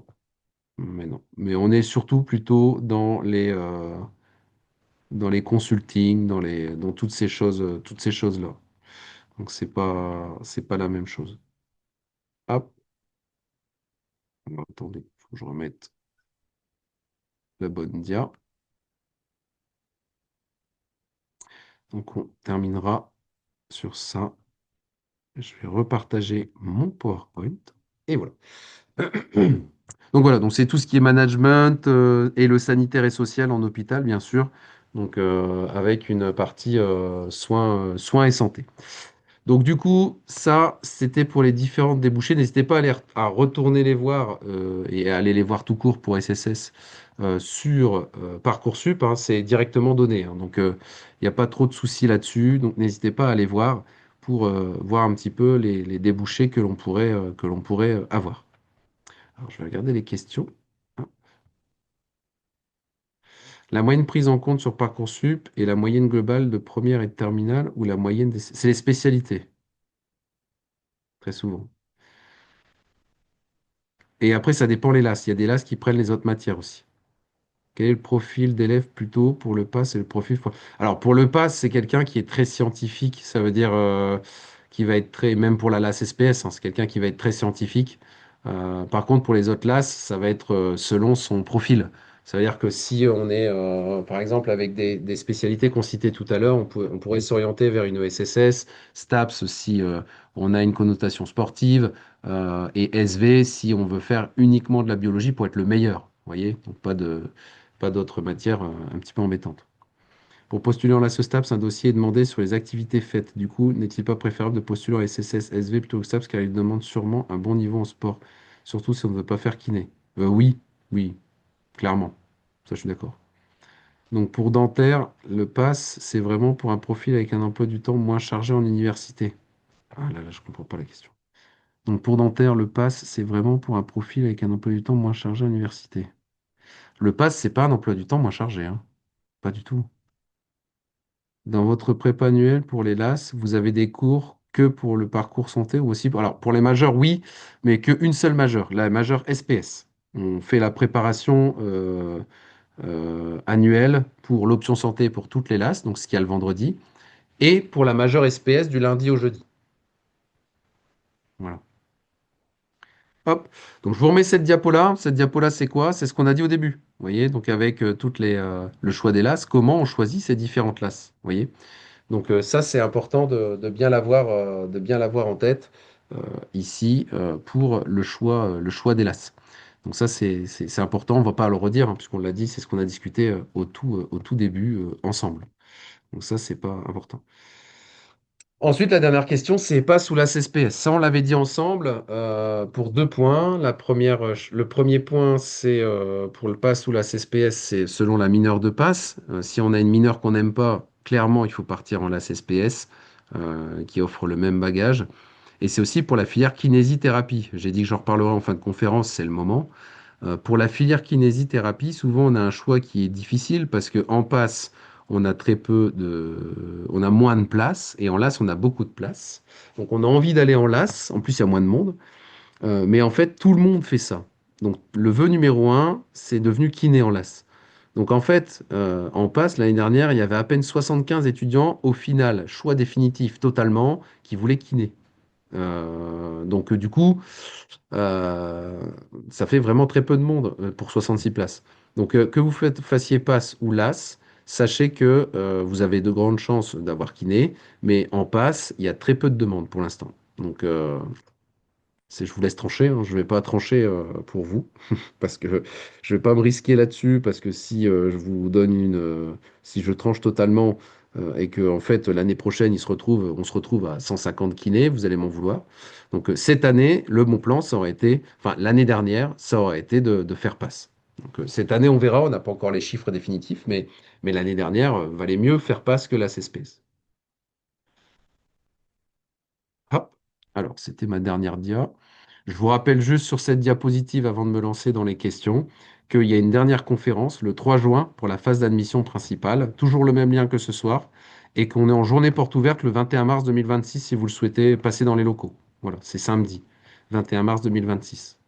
Mais non. Mais on est surtout plutôt dans les consulting, dans toutes ces choses-là. Donc c'est pas la même chose. Hop, attendez, faut que je remette la bonne dia. Donc on terminera sur ça. Je vais repartager mon PowerPoint. Et voilà. Donc voilà, donc c'est tout ce qui est management et le sanitaire et social en hôpital, bien sûr. Donc avec une partie soins et santé. Donc du coup, ça, c'était pour les différentes débouchés. N'hésitez pas à retourner les voir et à aller les voir tout court pour SSS sur Parcoursup, hein, c'est directement donné, hein. Donc il n'y a pas trop de soucis là-dessus. Donc n'hésitez pas à aller voir pour voir un petit peu les débouchés que l'on pourrait avoir. Alors je vais regarder les questions. Ah. La moyenne prise en compte sur Parcoursup et la moyenne globale de première et de terminale ou la moyenne des... C'est les spécialités, très souvent. Et après, ça dépend les LAS. Il y a des LAS qui prennent les autres matières aussi. Quel est le profil d'élève plutôt pour le PASS et le profil Alors, pour le PASS, c'est quelqu'un qui est très scientifique. Ça veut dire qui va être très... Même pour la LAS SPS, hein, c'est quelqu'un qui va être très scientifique. Par contre, pour les autres LAS, ça va être selon son profil. Ça veut dire que si on est, par exemple, avec des spécialités qu'on citait tout à l'heure, on pourrait s'orienter vers une ESSS, STAPS si on a une connotation sportive, et SV si on veut faire uniquement de la biologie pour être le meilleur. Vous voyez? Donc pas d'autres matières un petit peu embêtantes. Pour postuler en LAS STAPS, un dossier est demandé sur les activités faites. Du coup, n'est-il pas préférable de postuler en SSS, SV plutôt que STAPS car il demande sûrement un bon niveau en sport, surtout si on ne veut pas faire kiné? Oui, oui, clairement. Ça, je suis d'accord. Donc pour dentaire, le pass, c'est vraiment pour un profil avec un emploi du temps moins chargé en université. Ah là là, je comprends pas la question. Donc pour dentaire, le pass, c'est vraiment pour un profil avec un emploi du temps moins chargé à l'université. Le pass, c'est pas un emploi du temps moins chargé, hein. Pas du tout. Dans votre prépa annuelle pour les LAS, vous avez des cours que pour le parcours santé ou aussi... Alors pour les majeurs, oui, mais qu'une seule majeure, la majeure SPS. On fait la préparation annuelle pour l'option santé pour toutes les LAS, donc ce qu'il y a le vendredi, et pour la majeure SPS du lundi au jeudi. Voilà. Hop. Donc je vous remets cette diapo-là. Cette diapo-là, c'est quoi? C'est ce qu'on a dit au début. Vous voyez, donc avec le choix des LAS, comment on choisit ces différentes LAS. Vous voyez? Donc ça, c'est important de bien l'avoir en tête euh, ici pour le choix des LAS. Donc ça, c'est important. On ne va pas le redire, hein, puisqu'on l'a dit, c'est ce qu'on a discuté au tout début ensemble. Donc ça, c'est pas important. Ensuite, la dernière question, c'est pas sous la CSPS. Ça, on l'avait dit ensemble pour deux points. Le premier point, c'est pour le pass sous la CSPS, c'est selon la mineure de passe. Si on a une mineure qu'on n'aime pas, clairement, il faut partir en la CSPS qui offre le même bagage. Et c'est aussi pour la filière kinésithérapie. J'ai dit que j'en reparlerai en fin de conférence, c'est le moment. Pour la filière kinésithérapie, souvent on a un choix qui est difficile parce qu'en passe, on a moins de place et en LAS, on a beaucoup de place. Donc on a envie d'aller en LAS, en plus il y a moins de monde, mais en fait tout le monde fait ça. Donc le vœu numéro un, c'est devenu kiné en LAS. Donc en fait, en passe, l'année dernière, il y avait à peine 75 étudiants au final, choix définitif totalement, qui voulaient kiné. Donc du coup, euh, ça fait vraiment très peu de monde pour 66 places. Donc que fassiez passe ou LAS, sachez que vous avez de grandes chances d'avoir kiné, mais en passe, il y a très peu de demandes pour l'instant. Donc Je vous laisse trancher, hein, je ne vais pas trancher pour vous, parce que je ne vais pas me risquer là-dessus, parce que si je vous donne si je tranche totalement et que en fait l'année prochaine on se retrouve à 150 kinés, vous allez m'en vouloir. Donc cette année, le bon plan, ça aurait été, enfin l'année dernière, ça aurait été de faire passe. Donc cette année, on verra, on n'a pas encore les chiffres définitifs, mais l'année dernière, valait mieux faire passe que la CSPS. Hop. Alors, c'était ma dernière dia. Je vous rappelle juste sur cette diapositive, avant de me lancer dans les questions, qu'il y a une dernière conférence le 3 juin pour la phase d'admission principale, toujours le même lien que ce soir, et qu'on est en journée porte ouverte le 21 mars 2026 si vous le souhaitez passer dans les locaux. Voilà, c'est samedi, 21 mars 2026.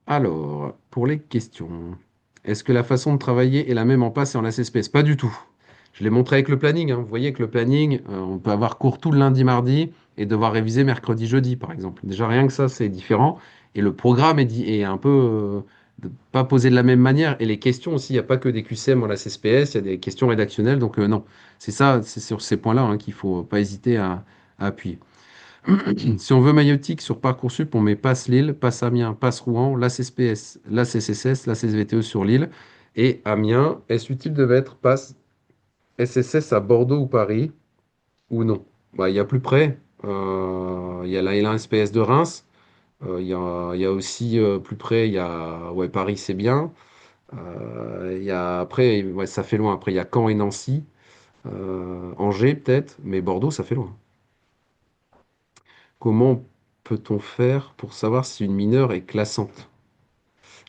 Alors, pour les questions, est-ce que la façon de travailler est la même en passe et en LACSPS? Pas du tout. Je l'ai montré avec le planning, hein. Vous voyez que le planning, on peut avoir cours tout le lundi, mardi et devoir réviser mercredi, jeudi, par exemple. Déjà, rien que ça, c'est différent. Et le programme est un peu pas posé de la même manière. Et les questions aussi, il n'y a pas que des QCM en LACSPS, il y a des questions rédactionnelles. Donc, non, c'est ça, c'est sur ces points-là hein, qu'il ne faut pas hésiter à appuyer. Si on veut maïeutique sur Parcoursup, on met passe Lille, passe Amiens, passe Rouen, la CSPS, la CCSS, la CSVTE sur Lille. Et Amiens, est-ce utile de mettre passe SSS à Bordeaux ou Paris ou non? Bah, il y a plus près. Il y a la L1 SPS de Reims. Il y a aussi plus près, il y a ouais, Paris, c'est bien. Il y a, après, ouais, ça fait loin. Après, il y a Caen et Nancy. Angers, peut-être, mais Bordeaux, ça fait loin. Comment peut-on faire pour savoir si une mineure est classante?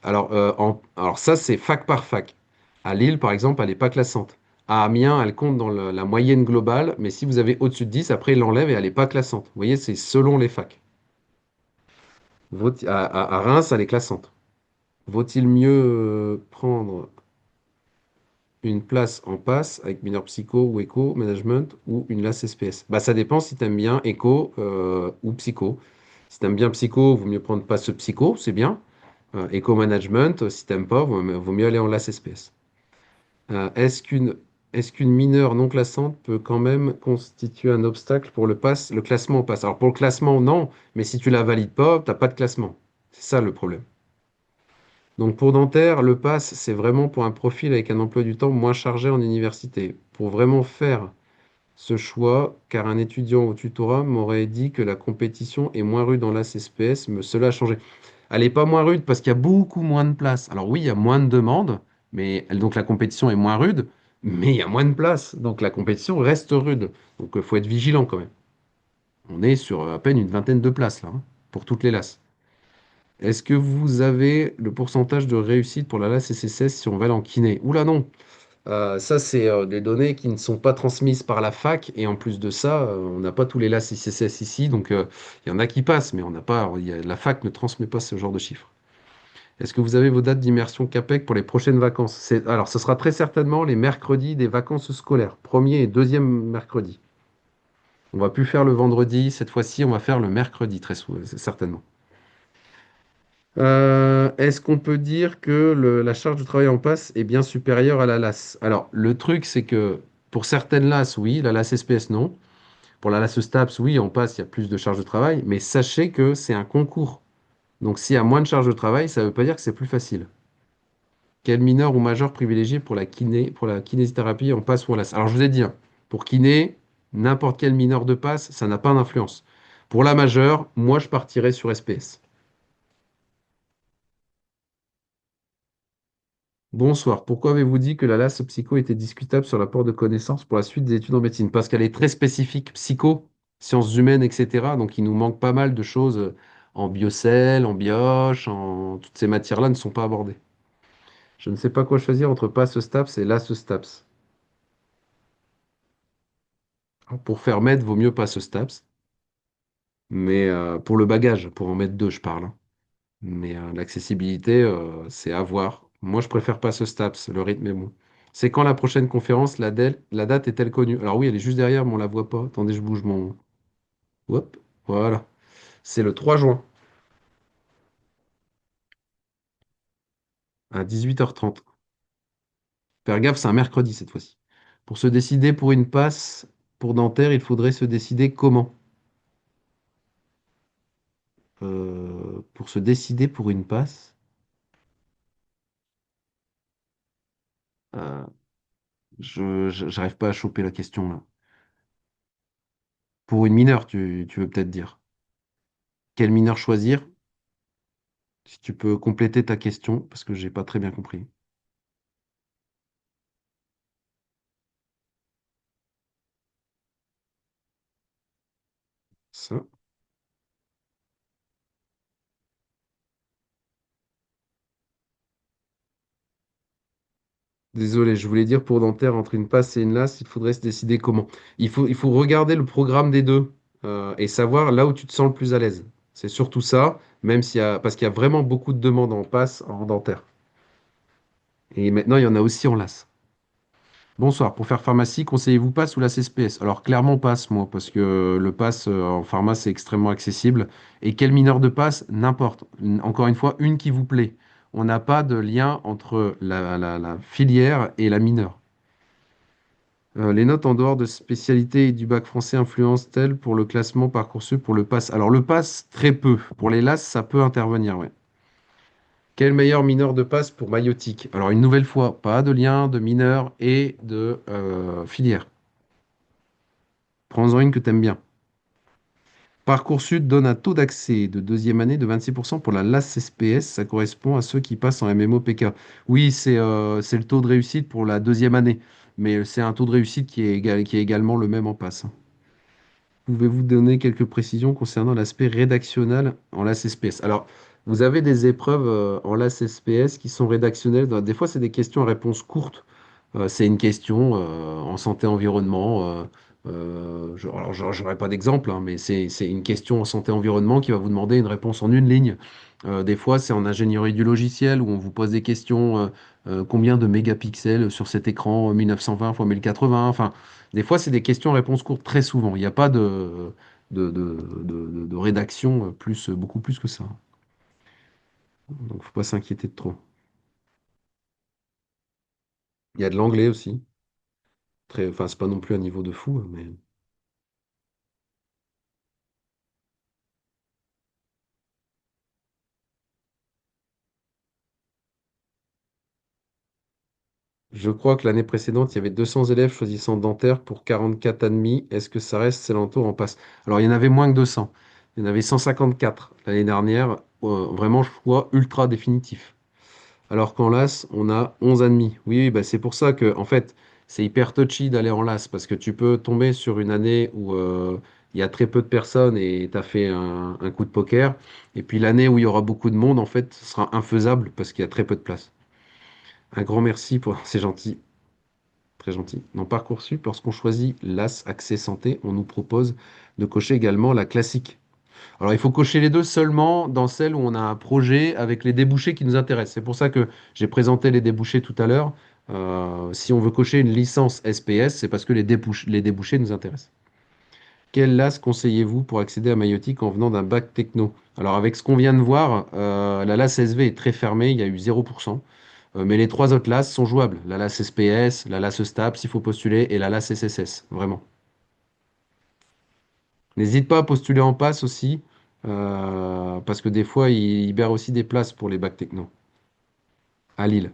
Alors ça, c'est fac par fac. À Lille, par exemple, elle n'est pas classante. À Amiens, elle compte dans la moyenne globale, mais si vous avez au-dessus de 10, après, il l'enlève et elle n'est pas classante. Vous voyez, c'est selon les facs. À Reims, elle est classante. Vaut-il mieux prendre une place en passe avec mineur psycho ou éco, management ou une LAS SPS? Bah, ça dépend si tu aimes bien éco ou psycho. Si tu aimes bien psycho, vaut mieux prendre passe psycho, c'est bien. Éco-management, si t'aimes pas, vaut mieux aller en LAS SPS. Euh, est-ce qu'une est-ce qu'une mineure non classante peut quand même constituer un obstacle pour le classement au pass? Alors pour le classement, non, mais si tu la valides pas, t'as pas de classement. C'est ça le problème. Donc pour dentaire, le pass, c'est vraiment pour un profil avec un emploi du temps moins chargé en université. Pour vraiment faire ce choix, car un étudiant au tutorat m'aurait dit que la compétition est moins rude dans l'AS SPS, mais cela a changé. Elle n'est pas moins rude parce qu'il y a beaucoup moins de place. Alors oui, il y a moins de demandes, donc la compétition est moins rude, mais il y a moins de place. Donc la compétition reste rude. Donc il faut être vigilant quand même. On est sur à peine une vingtaine de places là, hein, pour toutes les LAS. Est-ce que vous avez le pourcentage de réussite pour la LAS SSS si on va aller en kiné? Oula non. Ça, c'est des données qui ne sont pas transmises par la fac. Et en plus de ça, on n'a pas tous les LAS SSS ici. Donc il y en a qui passent, mais on n'a pas, la fac ne transmet pas ce genre de chiffres. Est-ce que vous avez vos dates d'immersion CAPEC pour les prochaines vacances? Alors, ce sera très certainement les mercredis des vacances scolaires, premier et deuxième mercredi. On va plus faire le vendredi, cette fois-ci, on va faire le mercredi, certainement. Est-ce qu'on peut dire que la charge de travail en passe est bien supérieure à la LAS? Alors, le truc, c'est que pour certaines LAS, oui, la LAS SPS, non. Pour la LAS STAPS, oui, en passe, il y a plus de charge de travail, mais sachez que c'est un concours. Donc, s'il y a moins de charge de travail, ça ne veut pas dire que c'est plus facile. Quel mineur ou majeur privilégié pour la kinésithérapie en passe ou en LAS? Alors, je vous ai dit, hein, pour kiné, n'importe quel mineur de passe, ça n'a pas d'influence. Pour la majeure, moi, je partirais sur SPS. Bonsoir. Pourquoi avez-vous dit que la LAS psycho était discutable sur l'apport de connaissances pour la suite des études en médecine? Parce qu'elle est très spécifique, psycho, sciences humaines, etc. Donc, il nous manque pas mal de choses en biocell, en bioche, toutes ces matières-là ne sont pas abordées. Je ne sais pas quoi choisir entre PASS STAPS et LAS STAPS. Pour faire med, vaut mieux PASS STAPS. Mais pour le bagage, pour en mettre deux, je parle, hein. Mais l'accessibilité, c'est à voir. Moi, je préfère pas ce STAPS, le rythme est bon. C'est quand la prochaine conférence, la date est-elle connue? Alors oui, elle est juste derrière, mais on la voit pas. Attendez, je bouge mon... Hop, voilà. C'est le 3 juin, à 18h30. Faire gaffe, c'est un mercredi cette fois-ci. Pour se décider pour une passe pour dentaire, il faudrait se décider comment? pour se décider pour une passe. Euh, j'arrive pas à choper la question là. Pour une mineure, tu veux peut-être dire. Quel mineur choisir? Si tu peux compléter ta question, parce que j'ai pas très bien compris. Ça. Désolé, je voulais dire pour dentaire, entre une passe et une lasse, il faudrait se décider comment. Il faut regarder le programme des deux et savoir là où tu te sens le plus à l'aise. C'est surtout ça, même s'il y a, parce qu'il y a vraiment beaucoup de demandes en passe en dentaire. Et maintenant, il y en a aussi en lasse. Bonsoir, pour faire pharmacie, conseillez-vous passe ou la CSPS? Alors clairement passe, moi, parce que le passe en pharma, c'est extrêmement accessible. Et quel mineur de passe? N'importe. Encore une fois, une qui vous plaît. On n'a pas de lien entre la filière et la mineure. Les notes en dehors de spécialité et du bac français influencent-elles pour le classement Parcoursup pour le pass? Alors le pass, très peu. Pour les LAS, ça peut intervenir, ouais. Quel meilleur mineur de passe pour maïotique? Alors une nouvelle fois, pas de lien de mineur et de filière. Prends-en une que tu aimes bien. Parcoursup donne un taux d'accès de deuxième année de 26% pour la LAS SPS. Ça correspond à ceux qui passent en MMOPK. Oui, c'est le taux de réussite pour la deuxième année, mais c'est un taux de réussite qui est également le même en passe. Pouvez-vous donner quelques précisions concernant l'aspect rédactionnel en LAS SPS? Alors, vous avez des épreuves en LAS SPS qui sont rédactionnelles. Des fois, c'est des questions à réponse courte. C'est une question en santé-environnement. Alors, j'aurais pas d'exemple, hein, mais c'est une question en santé-environnement qui va vous demander une réponse en une ligne. Des fois, c'est en ingénierie du logiciel où on vous pose des questions. Combien de mégapixels sur cet écran 1920 x 1080? Enfin, des fois, c'est des questions-réponses courtes très souvent. Il n'y a pas de rédaction beaucoup plus que ça. Donc, faut pas s'inquiéter de trop. Il y a de l'anglais aussi. Enfin, c'est pas non plus un niveau de fou, mais je crois que l'année précédente, il y avait 200 élèves choisissant dentaire pour 44 admis. Est-ce que ça reste ces alentours en passe? Alors, il y en avait moins que 200. Il y en avait 154 l'année dernière. Vraiment, choix ultra définitif. Alors qu'en LAS, on a 11 admis. Oui, oui, bah c'est pour ça que, en fait, c'est hyper touchy d'aller en LAS parce que tu peux tomber sur une année où il y a très peu de personnes et tu as fait un coup de poker. Et puis l'année où il y aura beaucoup de monde, en fait, ce sera infaisable parce qu'il y a très peu de place. Un grand merci pour... C'est gentil, très gentil. Dans Parcoursup, lorsqu'on choisit LAS Accès Santé, on nous propose de cocher également la classique. Alors, il faut cocher les deux seulement dans celle où on a un projet avec les débouchés qui nous intéressent. C'est pour ça que j'ai présenté les débouchés tout à l'heure. Si on veut cocher une licence SPS, c'est parce que les débouchés nous intéressent. Quel LAS conseillez-vous pour accéder à Maïotique en venant d'un bac techno? Alors, avec ce qu'on vient de voir, la LAS SV est très fermée, il y a eu 0%. Mais les trois autres LAS sont jouables. La LAS SPS, la LAS STAPS, il faut postuler, et la LAS SSS, vraiment. N'hésite pas à postuler en passe aussi, parce que des fois, ils libèrent aussi des places pour les bacs techno à Lille.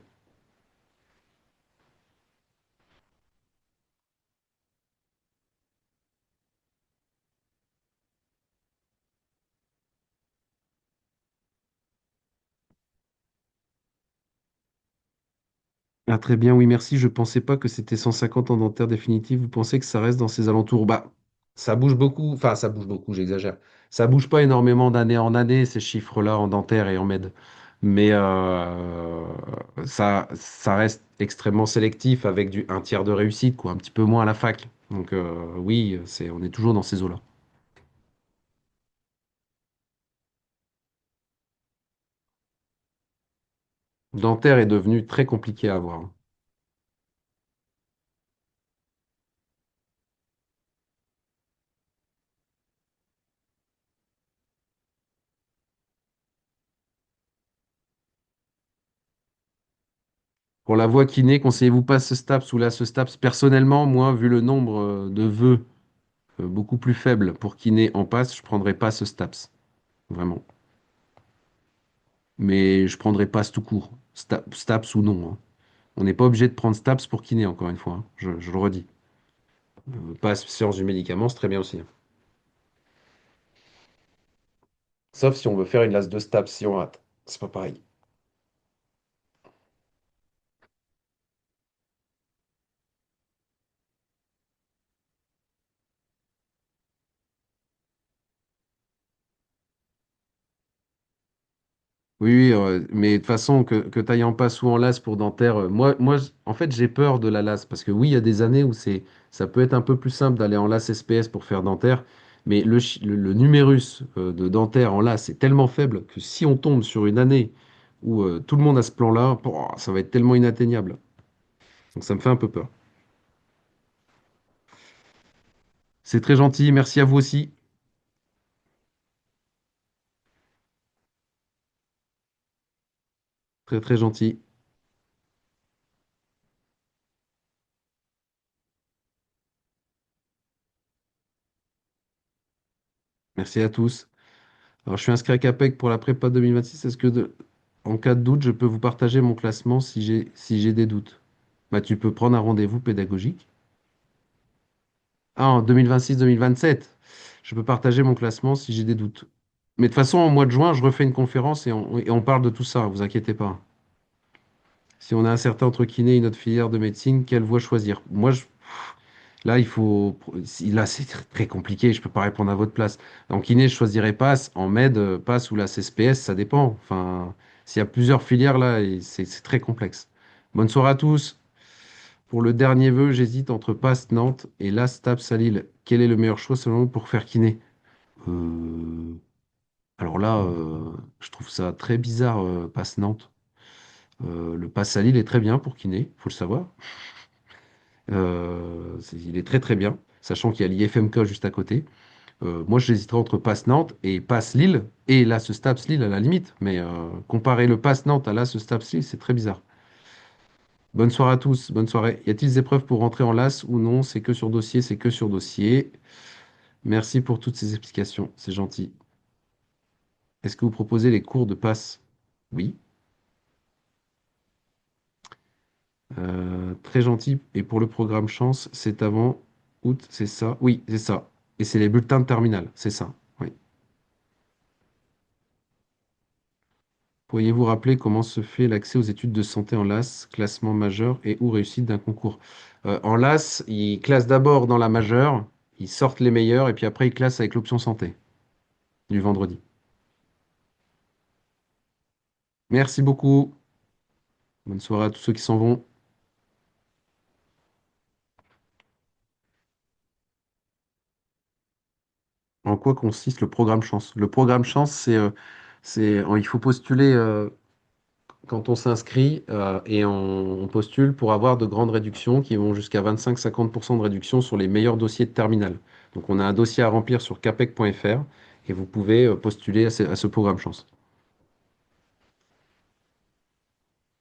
Ah, très bien, oui, merci. Je pensais pas que c'était 150 en dentaire définitif. Vous pensez que ça reste dans ces alentours? Bah, ça bouge beaucoup. Enfin, ça bouge beaucoup, j'exagère. Ça bouge pas énormément d'année en année, ces chiffres-là en dentaire et en med. Mais ça reste extrêmement sélectif avec un tiers de réussite, quoi, un petit peu moins à la fac. Donc oui, on est toujours dans ces eaux-là. Dentaire est devenu très compliqué à avoir. Pour la voie kiné, conseillez-vous pas ce STAPS ou là ce STAPS? Personnellement, moi, vu le nombre de vœux beaucoup plus faible pour kiné en passe, je prendrais pas ce STAPS. Vraiment. mais je prendrai passe tout court, STAPS ou non, hein. On n'est pas obligé de prendre STAPS pour kiné, encore une fois, hein. Je le redis. Passe sciences du médicament, c'est très bien aussi, hein. Sauf si on veut faire une LAS de STAPS si on rate. C'est pas pareil. Oui, oui, mais de toute façon, que tu ailles en passe ou en LAS pour dentaire, en fait, j'ai peur de la LAS parce que oui, il y a des années où ça peut être un peu plus simple d'aller en LAS SPS pour faire dentaire, mais le numérus de dentaire en LAS est tellement faible que si on tombe sur une année où tout le monde a ce plan-là, pouah, ça va être tellement inatteignable. Donc ça me fait un peu peur. C'est très gentil, merci à vous aussi. Très très gentil. Merci à tous. Alors, je suis inscrit à CAPEC pour la prépa 2026. En cas de doute, je peux vous partager mon classement si j'ai des doutes? Bah, tu peux prendre un rendez-vous pédagogique. Ah, en 2026-2027, je peux partager mon classement si j'ai des doutes. Mais de toute façon, au mois de juin, je refais une conférence et on parle de tout ça, vous inquiétez pas. Si on a un certain entre kiné et une autre filière de médecine, quelle voie choisir? Là, là, c'est très compliqué, je peux pas répondre à votre place. En kiné, je choisirais PASS, en med, PASS ou la CSPS, ça dépend. Enfin, s'il y a plusieurs filières là, et c'est très complexe. Bonne soirée à tous. Pour le dernier vœu, j'hésite entre PASS Nantes et LAS TAPS à Lille. Quel est le meilleur choix selon vous pour faire kiné? Euh, Alors là, je trouve ça très bizarre, PASS Nantes. Le PASS à Lille est très bien pour kiné, faut le savoir. Il est très très bien, sachant qu'il y a l'IFMK juste à côté. Moi, j'hésiterais entre Pass Nantes et Pass Lille, et là, ce Staps Lille à la limite. Mais comparer le Pass Nantes à là, ce Staps Lille, c'est très bizarre. Bonne soirée à tous, bonne soirée. Y a-t-il des épreuves pour rentrer en LAS ou non? C'est que sur dossier, c'est que sur dossier. Merci pour toutes ces explications, c'est gentil. Est-ce que vous proposez les cours de passe? Oui. Très gentil. Et pour le programme Chance, c'est avant août, c'est ça? Oui, c'est ça. Et c'est les bulletins de terminale, c'est ça. Oui. Pourriez-vous rappeler comment se fait l'accès aux études de santé en LAS, classement majeur et ou réussite d'un concours? En LAS, ils classent d'abord dans la majeure, ils sortent les meilleurs et puis après ils classent avec l'option santé du vendredi. Merci beaucoup. Bonne soirée à tous ceux qui s'en vont. En quoi consiste le programme Chance? Le programme Chance, il faut postuler quand on s'inscrit et on postule pour avoir de grandes réductions qui vont jusqu'à 25-50% de réduction sur les meilleurs dossiers de terminal. Donc on a un dossier à remplir sur capec.fr et vous pouvez postuler à ce programme chance.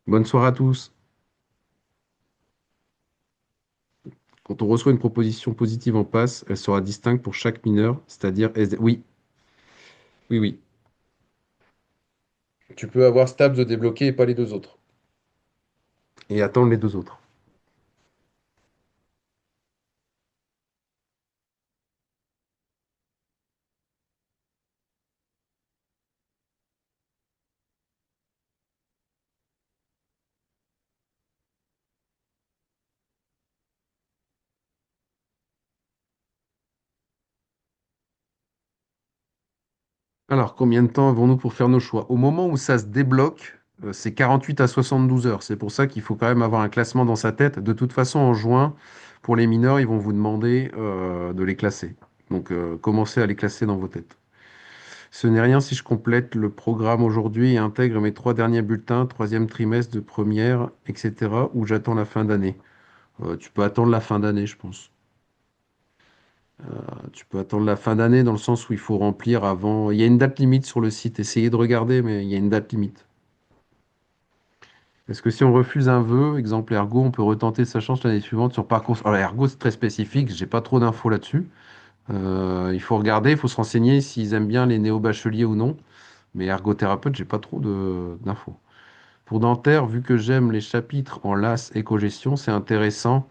Bonne soirée à tous. Quand on reçoit une proposition positive en passe, elle sera distincte pour chaque mineur, c'est-à-dire SD. Oui, oui, oui. Tu peux avoir Stabs de débloquer et pas les deux autres. Et attendre les deux autres. Alors, combien de temps avons-nous pour faire nos choix? Au moment où ça se débloque, c'est 48 à 72 heures. C'est pour ça qu'il faut quand même avoir un classement dans sa tête. De toute façon, en juin, pour les mineurs, ils vont vous demander de les classer. Donc, commencez à les classer dans vos têtes. Ce n'est rien si je complète le programme aujourd'hui et intègre mes 3 derniers bulletins, troisième trimestre de première, etc., ou j'attends la fin d'année. Tu peux attendre la fin d'année, je pense. Tu peux attendre la fin d'année dans le sens où il faut remplir avant. Il y a une date limite sur le site. Essayez de regarder, mais il y a une date limite. Est-ce que si on refuse un vœu, exemple Ergo, on peut retenter sa chance l'année suivante sur Parcours? Alors Ergo, c'est très spécifique. J'ai pas trop d'infos là-dessus. Il faut regarder, il faut se renseigner s'ils aiment bien les néo-bacheliers ou non. Mais ergothérapeute, j'ai pas trop d'infos. Pour dentaire, vu que j'aime les chapitres en LAS éco-gestion, c'est intéressant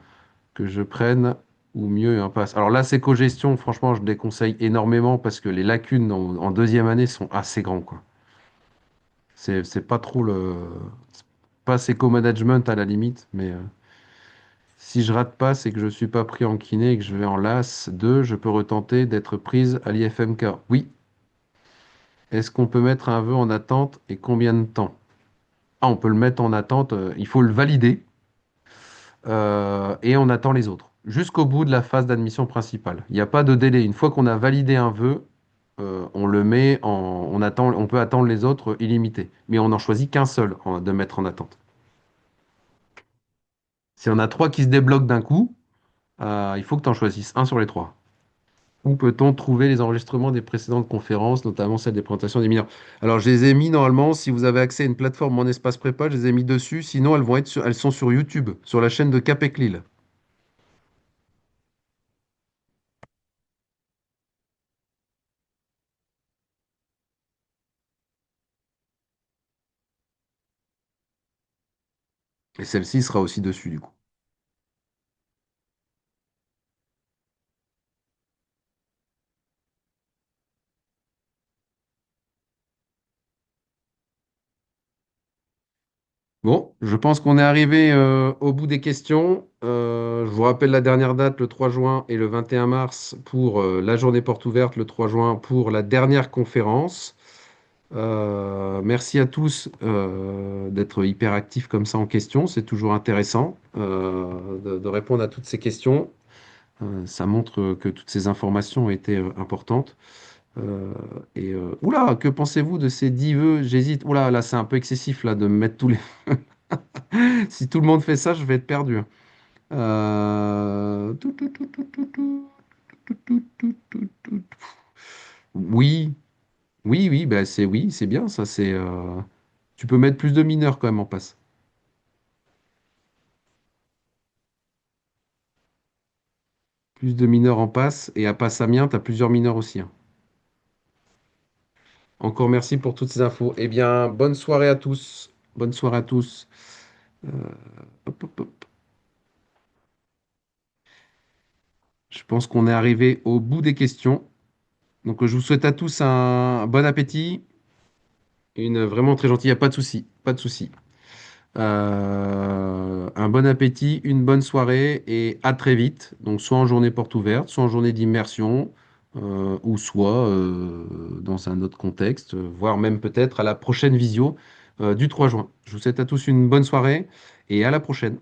que je prenne ou mieux un pass. Alors LAS éco-gestion, franchement, je déconseille énormément parce que les lacunes en deuxième année sont assez grandes, quoi. C'est pas trop le... c'est pas éco-management à la limite, mais si je rate pas, c'est que je suis pas pris en kiné et que je vais en LAS 2, je peux retenter d'être prise à l'IFMK. Oui. Est-ce qu'on peut mettre un vœu en attente et combien de temps? Ah, on peut le mettre en attente, il faut le valider et on attend les autres. Jusqu'au bout de la phase d'admission principale. Il n'y a pas de délai. Une fois qu'on a validé un vœu, on le met en, on attend, on peut attendre les autres illimités. Mais on n'en choisit qu'un seul de mettre en attente. Si on a trois qui se débloquent d'un coup, il faut que tu en choisisses un sur les trois. Où peut-on trouver les enregistrements des précédentes conférences, notamment celle des présentations des mineurs? Alors, je les ai mis normalement, si vous avez accès à une plateforme Mon Espace Prépa, je les ai mis dessus. Sinon, elles sont sur YouTube, sur la chaîne de Capec Lille. Et celle-ci sera aussi dessus, du coup. Bon, je pense qu'on est arrivé au bout des questions. Je vous rappelle la dernière date, le 3 juin et le 21 mars pour la journée porte ouverte, le 3 juin pour la dernière conférence. Merci à tous d'être hyper actifs comme ça en questions. C'est toujours intéressant de répondre à toutes ces questions. Ça montre que toutes ces informations ont été importantes. Oula, que pensez-vous de ces 10 vœux? J'hésite. Oula, là, c'est un peu excessif là de me mettre tous les. Si tout le monde fait ça, je vais être perdu. Tout. Oui, oui, bah oui, c'est bien ça. Tu peux mettre plus de mineurs quand même en passe. Plus de mineurs en passe et à passe Amiens, tu as plusieurs mineurs aussi, hein. Encore merci pour toutes ces infos. Eh bien, bonne soirée à tous. Bonne soirée à tous. Euh, hop, hop, hop. Je pense qu'on est arrivé au bout des questions. Donc, je vous souhaite à tous un bon appétit. Une vraiment très gentille, il n'y a pas de souci. Pas de souci. Un bon appétit, une bonne soirée et à très vite. Donc, soit en journée porte ouverte, soit en journée d'immersion, ou soit dans un autre contexte, voire même peut-être à la prochaine visio du 3 juin. Je vous souhaite à tous une bonne soirée et à la prochaine.